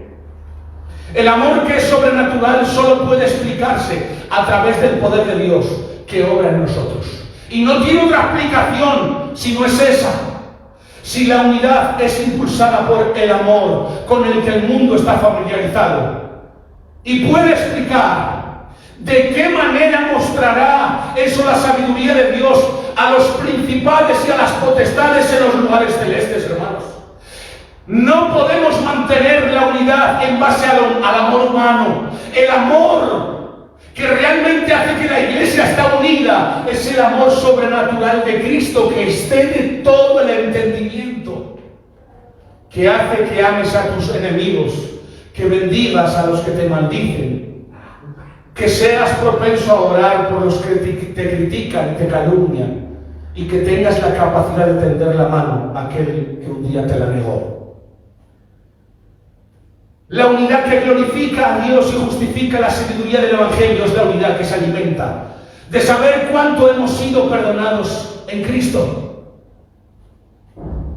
El amor que es sobrenatural solo puede explicarse a través del poder de Dios que obra en nosotros. Y no tiene otra explicación si no es esa. Si la unidad es impulsada por el amor con el que el mundo está familiarizado. Y puede explicar de qué manera mostrará eso la sabiduría de Dios a los principales y a las potestades en los lugares celestes, hermanos. No podemos mantener la unidad en base al amor humano. El amor que realmente hace que la iglesia esté unida es el amor sobrenatural de Cristo, que excede todo el entendimiento, que hace que ames a tus enemigos, que bendigas a los que te maldicen, que seas propenso a orar por los que te critican y te calumnian, y que tengas la capacidad de tender la mano a aquel que un día te la negó. La unidad que glorifica a Dios y justifica la sabiduría del Evangelio es la unidad que se alimenta de saber cuánto hemos sido perdonados en Cristo.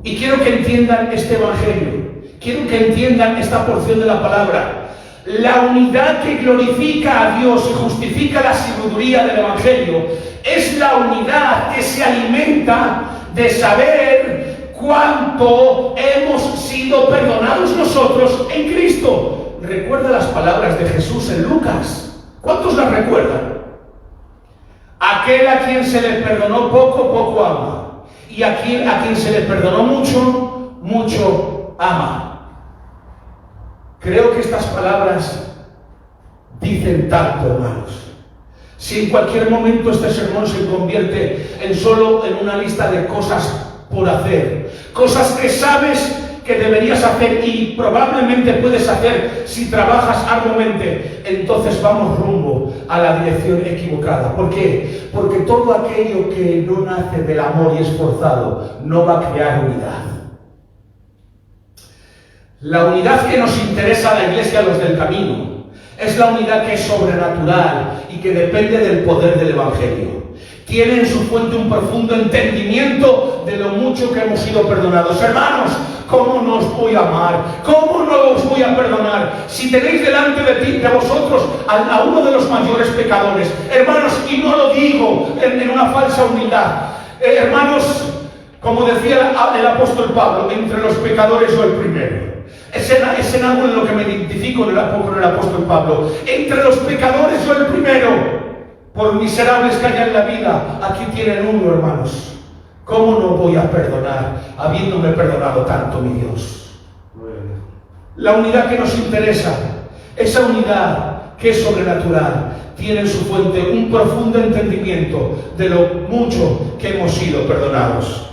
Y quiero que entiendan este Evangelio, quiero que entiendan esta porción de la palabra. La unidad que glorifica a Dios y justifica la sabiduría del Evangelio es la unidad que se alimenta de saber cuánto hemos sido perdonados nosotros en Cristo. Recuerda las palabras de Jesús en Lucas. ¿Cuántos las recuerdan? Aquel a quien se le perdonó poco, poco ama. Y a quien se le perdonó mucho, mucho ama. Creo que estas palabras dicen tanto, hermanos. Si en cualquier momento este sermón se convierte solo en una lista de cosas por hacer, cosas que sabes que deberías hacer y probablemente puedes hacer si trabajas arduamente, entonces vamos rumbo a la dirección equivocada. ¿Por qué? Porque todo aquello que no nace del amor y es forzado no va a crear unidad. La unidad que nos interesa a la iglesia, los del camino, es la unidad que es sobrenatural y que depende del poder del Evangelio. Tiene en su fuente un profundo entendimiento de lo mucho que hemos sido perdonados. Hermanos, ¿cómo no os voy a amar? ¿Cómo no os voy a perdonar? Si tenéis delante de vosotros a uno de los mayores pecadores. Hermanos, y no lo digo en una falsa humildad. Hermanos, como decía el apóstol Pablo, entre los pecadores yo el primero. Es en algo en lo que me identifico con el apóstol Pablo. Entre los pecadores yo el primero. Por miserables que haya en la vida, aquí tienen uno, hermanos. ¿Cómo no voy a perdonar, habiéndome perdonado tanto, mi Dios? La unidad que nos interesa, esa unidad que es sobrenatural, tiene en su fuente un profundo entendimiento de lo mucho que hemos sido perdonados.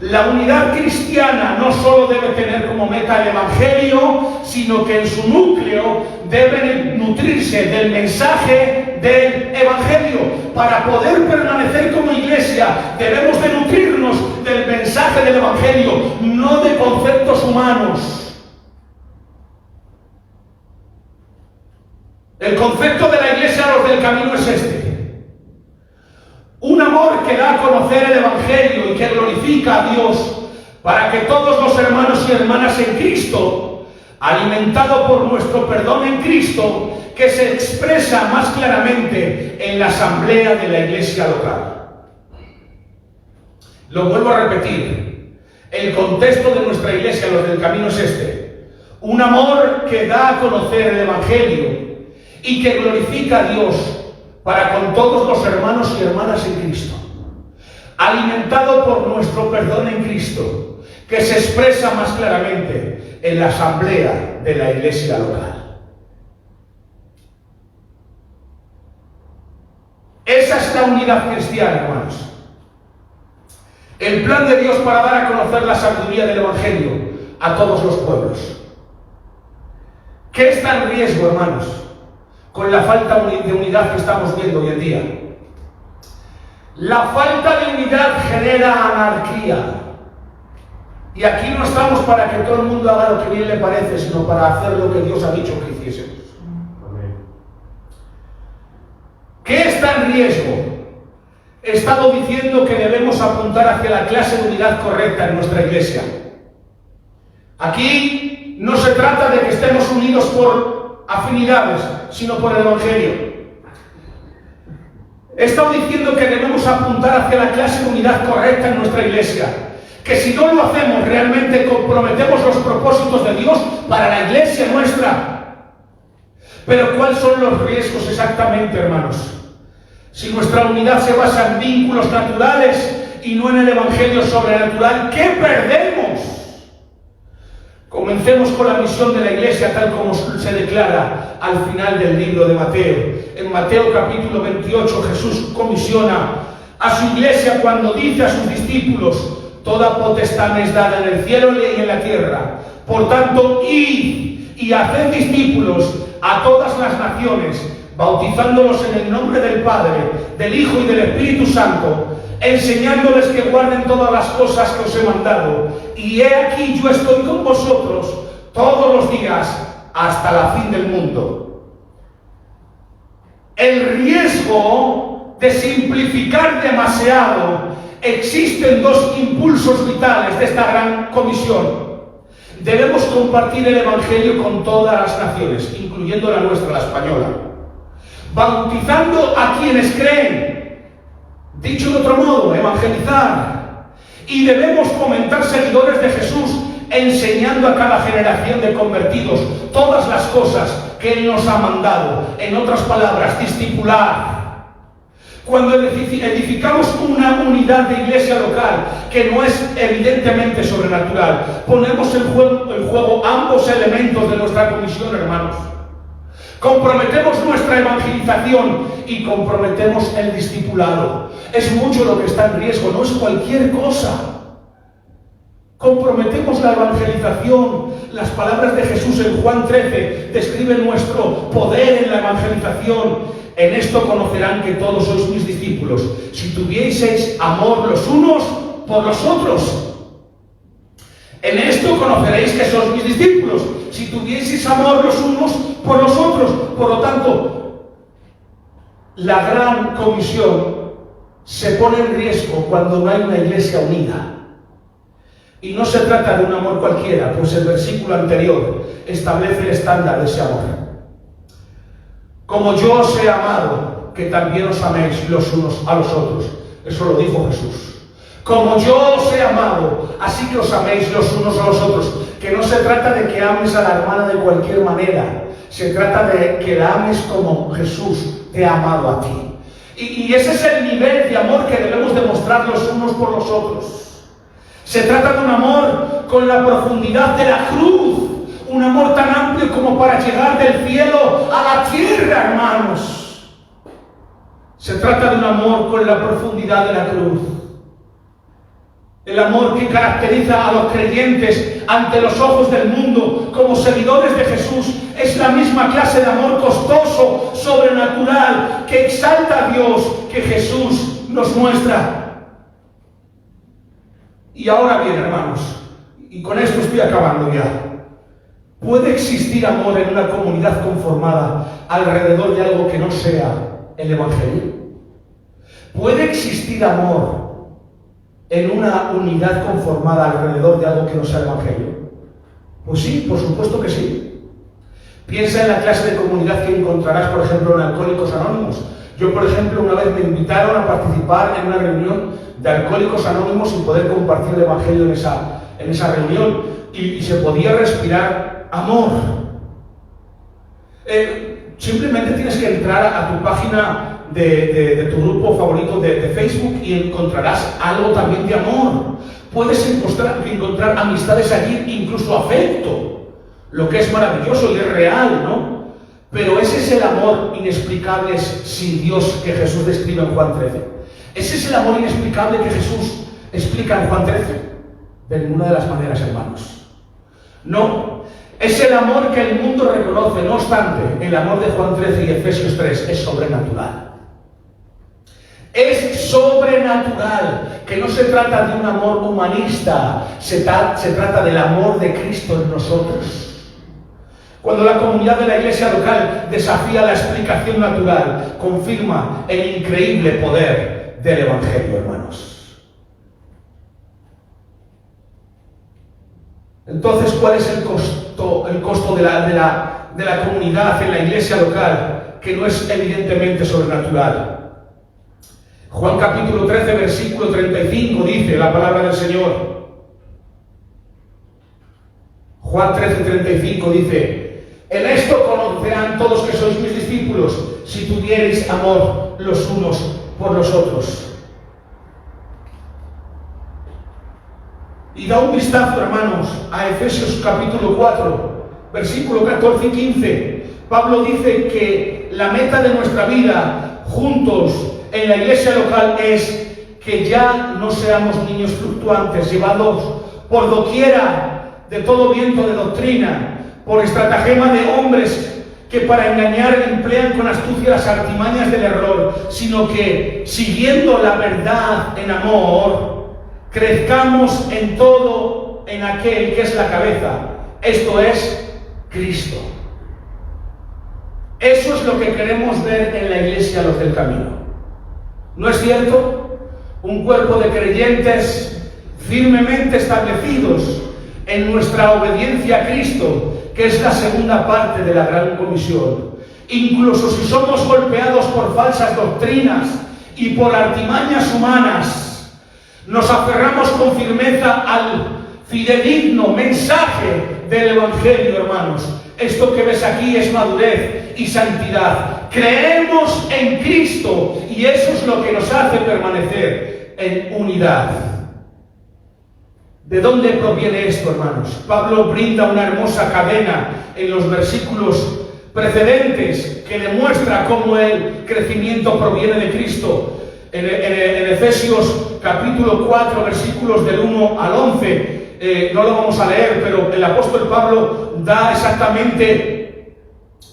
La unidad cristiana no solo debe tener como meta el Evangelio, sino que en su núcleo debe nutrirse del mensaje del Evangelio. Para poder permanecer como iglesia, debemos de nutrirnos del mensaje del Evangelio, no de conceptos humanos. El concepto de la iglesia, los del camino, es este. Un amor que da a conocer el Evangelio y que glorifica a Dios para que todos los hermanos y hermanas en Cristo, alimentado por nuestro perdón en Cristo, que se expresa más claramente en la asamblea de la iglesia local. Lo vuelvo a repetir. El contexto de nuestra iglesia, los del camino, es este. Un amor que da a conocer el Evangelio y que glorifica a Dios para con todos los hermanos y hermanas en Cristo, alimentado por nuestro perdón en Cristo, que se expresa más claramente en la asamblea de la iglesia local. Esa es la unidad cristiana, hermanos. El plan de Dios para dar a conocer la sabiduría del Evangelio a todos los pueblos. ¿Qué está en riesgo, hermanos, con la falta de unidad que estamos viendo hoy en día? La falta de unidad genera anarquía. Y aquí no estamos para que todo el mundo haga lo que bien le parece, sino para hacer lo que Dios ha dicho que hiciésemos. ¿Qué está en riesgo? He estado diciendo que debemos apuntar hacia la clase de unidad correcta en nuestra iglesia. Aquí no se trata de que estemos unidos por afinidades, sino por el Evangelio. He estado diciendo que debemos apuntar hacia la clase de unidad correcta en nuestra iglesia. Que si no lo hacemos, realmente comprometemos los propósitos de Dios para la iglesia nuestra. Pero ¿cuáles son los riesgos exactamente, hermanos? Si nuestra unidad se basa en vínculos naturales y no en el Evangelio sobrenatural, ¿qué perdemos? Comencemos con la misión de la iglesia tal como se declara al final del libro de Mateo. En Mateo capítulo 28 Jesús comisiona a su iglesia cuando dice a sus discípulos: toda potestad me es dada en el cielo y en la tierra. Por tanto, id y haced discípulos a todas las naciones, bautizándolos en el nombre del Padre, del Hijo y del Espíritu Santo, enseñándoles que guarden todas las cosas que os he mandado. Y he aquí yo estoy con vosotros todos los días hasta la fin del mundo. El riesgo de simplificar demasiado existen dos impulsos vitales de esta gran comisión. Debemos compartir el Evangelio con todas las naciones, incluyendo la nuestra, la española, bautizando a quienes creen. Dicho de otro modo, evangelizar. Y debemos fomentar seguidores de Jesús, enseñando a cada generación de convertidos todas las cosas que Él nos ha mandado. En otras palabras, discipular. Cuando edificamos una unidad de iglesia local, que no es evidentemente sobrenatural, ponemos en juego ambos elementos de nuestra comisión, hermanos. Comprometemos nuestra evangelización y comprometemos el discipulado. Es mucho lo que está en riesgo, no es cualquier cosa. Comprometemos la evangelización. Las palabras de Jesús en Juan 13 describen nuestro poder en la evangelización. En esto conocerán que todos sois mis discípulos, si tuvieseis amor los unos por los otros. En esto conoceréis que sois mis discípulos, si tuvieseis amor los unos por los otros. Por lo tanto, la gran comisión se pone en riesgo cuando no hay una iglesia unida. Y no se trata de un amor cualquiera, pues el versículo anterior establece el estándar de ese amor. Como yo os he amado, que también os améis los unos a los otros. Eso lo dijo Jesús. Como yo os he amado, así que os améis los unos a los otros. Que no se trata de que ames a la hermana de cualquier manera. Se trata de que la ames como Jesús te ha amado a ti. Y ese es el nivel de amor que debemos demostrar los unos por los otros. Se trata de un amor con la profundidad de la cruz. Un amor tan amplio como para llegar del cielo a la tierra, hermanos. Se trata de un amor con la profundidad de la cruz. El amor que caracteriza a los creyentes ante los ojos del mundo como seguidores de Jesús es la misma clase de amor costoso, sobrenatural, que exalta a Dios, que Jesús nos muestra. Y ahora bien, hermanos, y con esto estoy acabando ya. ¿Puede existir amor en una comunidad conformada alrededor de algo que no sea el Evangelio? ¿Puede existir amor en una unidad conformada alrededor de algo que no sea el Evangelio? Pues sí, por supuesto que sí. Piensa en la clase de comunidad que encontrarás, por ejemplo, en Alcohólicos Anónimos. Yo, por ejemplo, una vez me invitaron a participar en una reunión de Alcohólicos Anónimos y poder compartir el Evangelio en esa reunión. Y se podía respirar amor. Simplemente tienes que entrar a tu página de tu grupo favorito de Facebook y encontrarás algo también de amor. Puedes encontrar amistades allí, incluso afecto, lo que es maravilloso y es real, ¿no? Pero ese es el amor inexplicable sin Dios que Jesús describe en Juan 13. Ese es el amor inexplicable que Jesús explica en Juan 13. De ninguna de las maneras, hermanos. No, es el amor que el mundo reconoce. No obstante, el amor de Juan 13 y Efesios 3 es sobrenatural. Es sobrenatural, que no se trata de un amor humanista, se trata del amor de Cristo en nosotros. Cuando la comunidad de la iglesia local desafía la explicación natural, confirma el increíble poder del Evangelio, hermanos. Entonces, ¿cuál es el costo de la comunidad en la iglesia local? Que no es evidentemente sobrenatural. Juan capítulo 13, versículo 35 dice la palabra del Señor. Juan 13, 35 dice: en esto conocerán todos que sois mis discípulos, si tuviereis amor los unos por los otros. Y da un vistazo, hermanos, a Efesios capítulo 4, versículo 14 y 15. Pablo dice que la meta de nuestra vida juntos en la iglesia local es que ya no seamos niños fluctuantes, llevados por doquiera de todo viento de doctrina, por estratagema de hombres que para engañar emplean con astucia las artimañas del error, sino que, siguiendo la verdad en amor, crezcamos en todo en aquel que es la cabeza, esto es Cristo. Eso es lo que queremos ver en la iglesia, los del camino. ¿No es cierto? Un cuerpo de creyentes firmemente establecidos en nuestra obediencia a Cristo, que es la segunda parte de la gran comisión. Incluso si somos golpeados por falsas doctrinas y por artimañas humanas, nos aferramos con firmeza al fidedigno mensaje del Evangelio, hermanos. Esto que ves aquí es madurez y santidad. Creemos en Cristo y eso es lo que nos hace permanecer en unidad. ¿De dónde proviene esto, hermanos? Pablo brinda una hermosa cadena en los versículos precedentes que demuestra cómo el crecimiento proviene de Cristo. En Efesios capítulo 4, versículos del 1 al 11, no lo vamos a leer, pero el apóstol Pablo da exactamente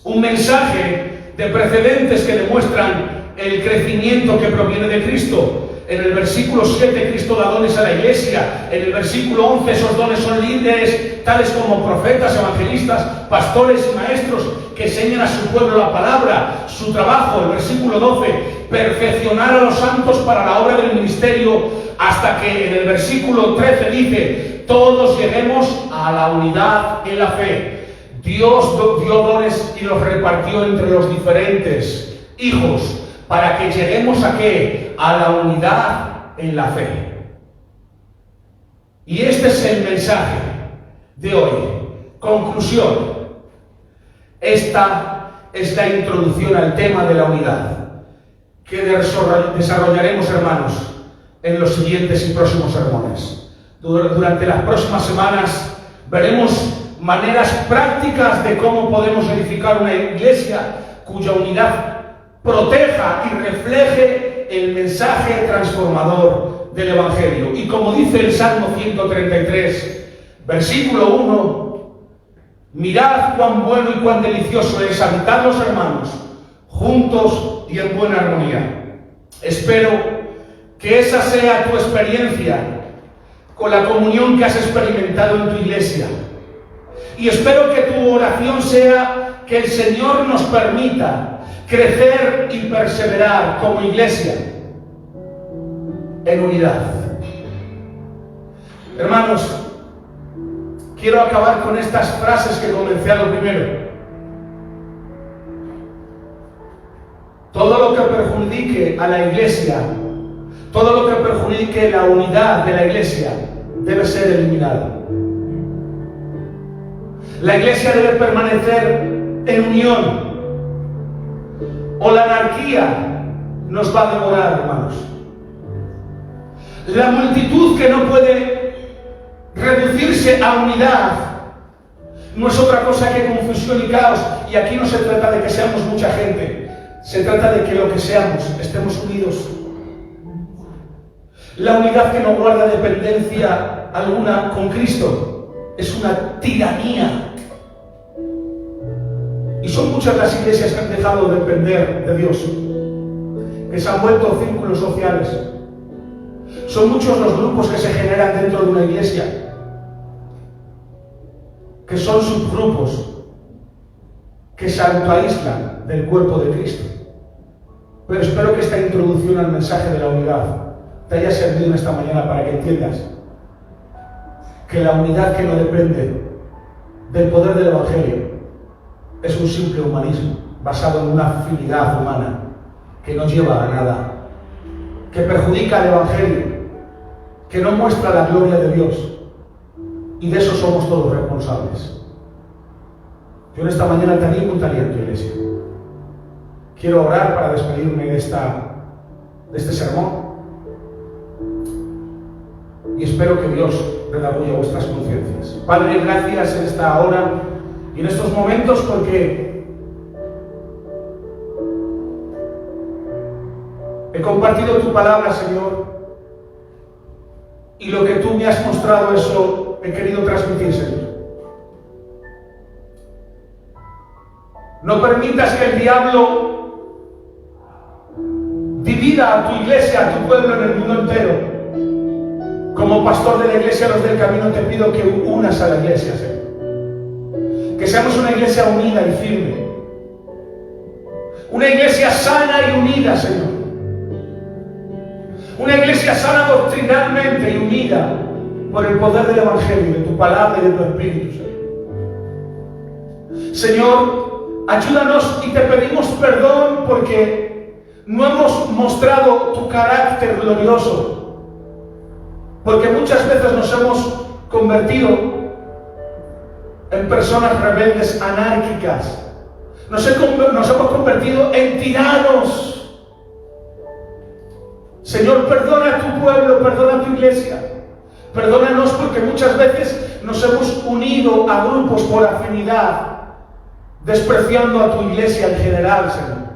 un mensaje de precedentes que demuestran el crecimiento que proviene de Cristo. En el versículo 7, Cristo da dones a la iglesia. En el versículo 11, esos dones son líderes, tales como profetas, evangelistas, pastores y maestros, que enseñan a su pueblo la palabra. Su trabajo, el versículo 12, perfeccionar a los santos para la obra del ministerio, hasta que en el versículo 13 dice: todos lleguemos a la unidad en la fe. Dios dio dones y los repartió entre los diferentes hijos, para que lleguemos ¿a qué? A la unidad en la fe. Y este es el mensaje de hoy. Conclusión. Esta es la introducción al tema de la unidad, que desarrollaremos, hermanos, en los siguientes y próximos sermones. Durante las próximas semanas veremos maneras prácticas de cómo podemos edificar una iglesia cuya unidad proteja y refleje el mensaje transformador del Evangelio. Y como dice el Salmo 133, versículo 1, mirad cuán bueno y cuán delicioso es habitar los hermanos juntos y en buena armonía. Espero que esa sea tu experiencia con la comunión que has experimentado en tu iglesia. Y espero que tu oración sea que el Señor nos permita crecer y perseverar como iglesia en unidad. Hermanos, quiero acabar con estas frases que comencé a lo primero. Todo lo que perjudique a la iglesia, todo lo que perjudique la unidad de la iglesia, debe ser eliminado. La iglesia debe permanecer en unión, o la anarquía nos va a devorar, hermanos. La multitud que no puede Reducirse a unidad no es otra cosa que confusión y caos. Y aquí no se trata de que seamos mucha gente. Se trata de que lo que seamos, estemos unidos. La unidad que no guarda dependencia alguna con Cristo es una tiranía. Y son muchas las iglesias que han dejado de depender de Dios, que se han vuelto círculos sociales. Son muchos los grupos que se generan dentro de una iglesia, que son subgrupos, que se autoaíslan del cuerpo de Cristo. Pero espero que esta introducción al mensaje de la unidad te haya servido en esta mañana para que entiendas que la unidad que no depende del poder del Evangelio es un simple humanismo basado en una afinidad humana que no lleva a nada, que perjudica al Evangelio, que no muestra la gloria de Dios, y de eso somos todos responsables. Yo en esta mañana te animo y te aliento, iglesia. Quiero orar para despedirme de este sermón, y espero que Dios redarguya vuestras conciencias. Padre, gracias en esta hora y en estos momentos, porque he compartido tu palabra, Señor, y lo que tú me has mostrado, eso he querido transmitir, Señor. No permitas que el diablo divida a tu iglesia, a tu pueblo en el mundo entero. Como pastor de la iglesia Los del Camino te pido que unas a la iglesia, Señor. Que seamos una iglesia unida y firme. Una iglesia sana y unida, Señor. Una iglesia sana doctrinalmente y unida por el poder del Evangelio, de tu palabra y de tu Espíritu, Señor. Señor, ayúdanos y te pedimos perdón porque no hemos mostrado tu carácter glorioso. Porque muchas veces nos hemos convertido en personas rebeldes, anárquicas. Nos hemos convertido en tiranos. Señor, perdona a tu pueblo, perdona a tu iglesia. Perdónanos porque muchas veces nos hemos unido a grupos por afinidad, despreciando a tu iglesia en general, Señor.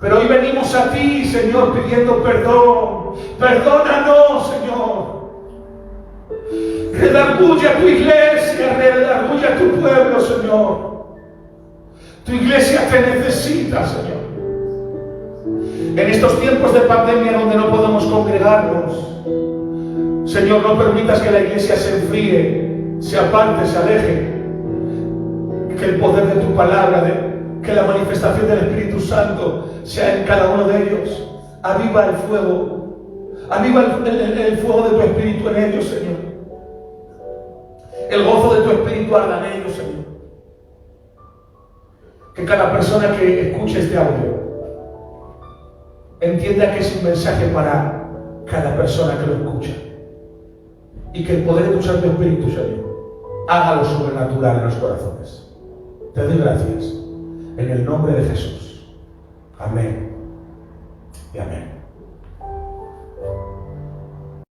Pero hoy venimos a ti, Señor, pidiendo perdón. Perdónanos, Señor. Redarguye a tu iglesia, redarguye a tu pueblo, Señor. Tu iglesia te necesita, Señor. En estos tiempos de pandemia donde no podemos congregarnos, Señor, no permitas que la iglesia se enfríe, se aparte, se aleje. Que el poder de tu palabra, que la manifestación del Espíritu Santo sea en cada uno de ellos. Aviva el fuego. Aviva el fuego de tu Espíritu en ellos, Señor. El gozo de tu Espíritu arda en ellos, Señor. Que cada persona que escuche este audio entienda que es un mensaje para cada persona que lo escucha. Y que el poder de tu Santo Espíritu, Señor, haga lo sobrenatural en los corazones. Te doy gracias. En el nombre de Jesús. Amén. Y amén.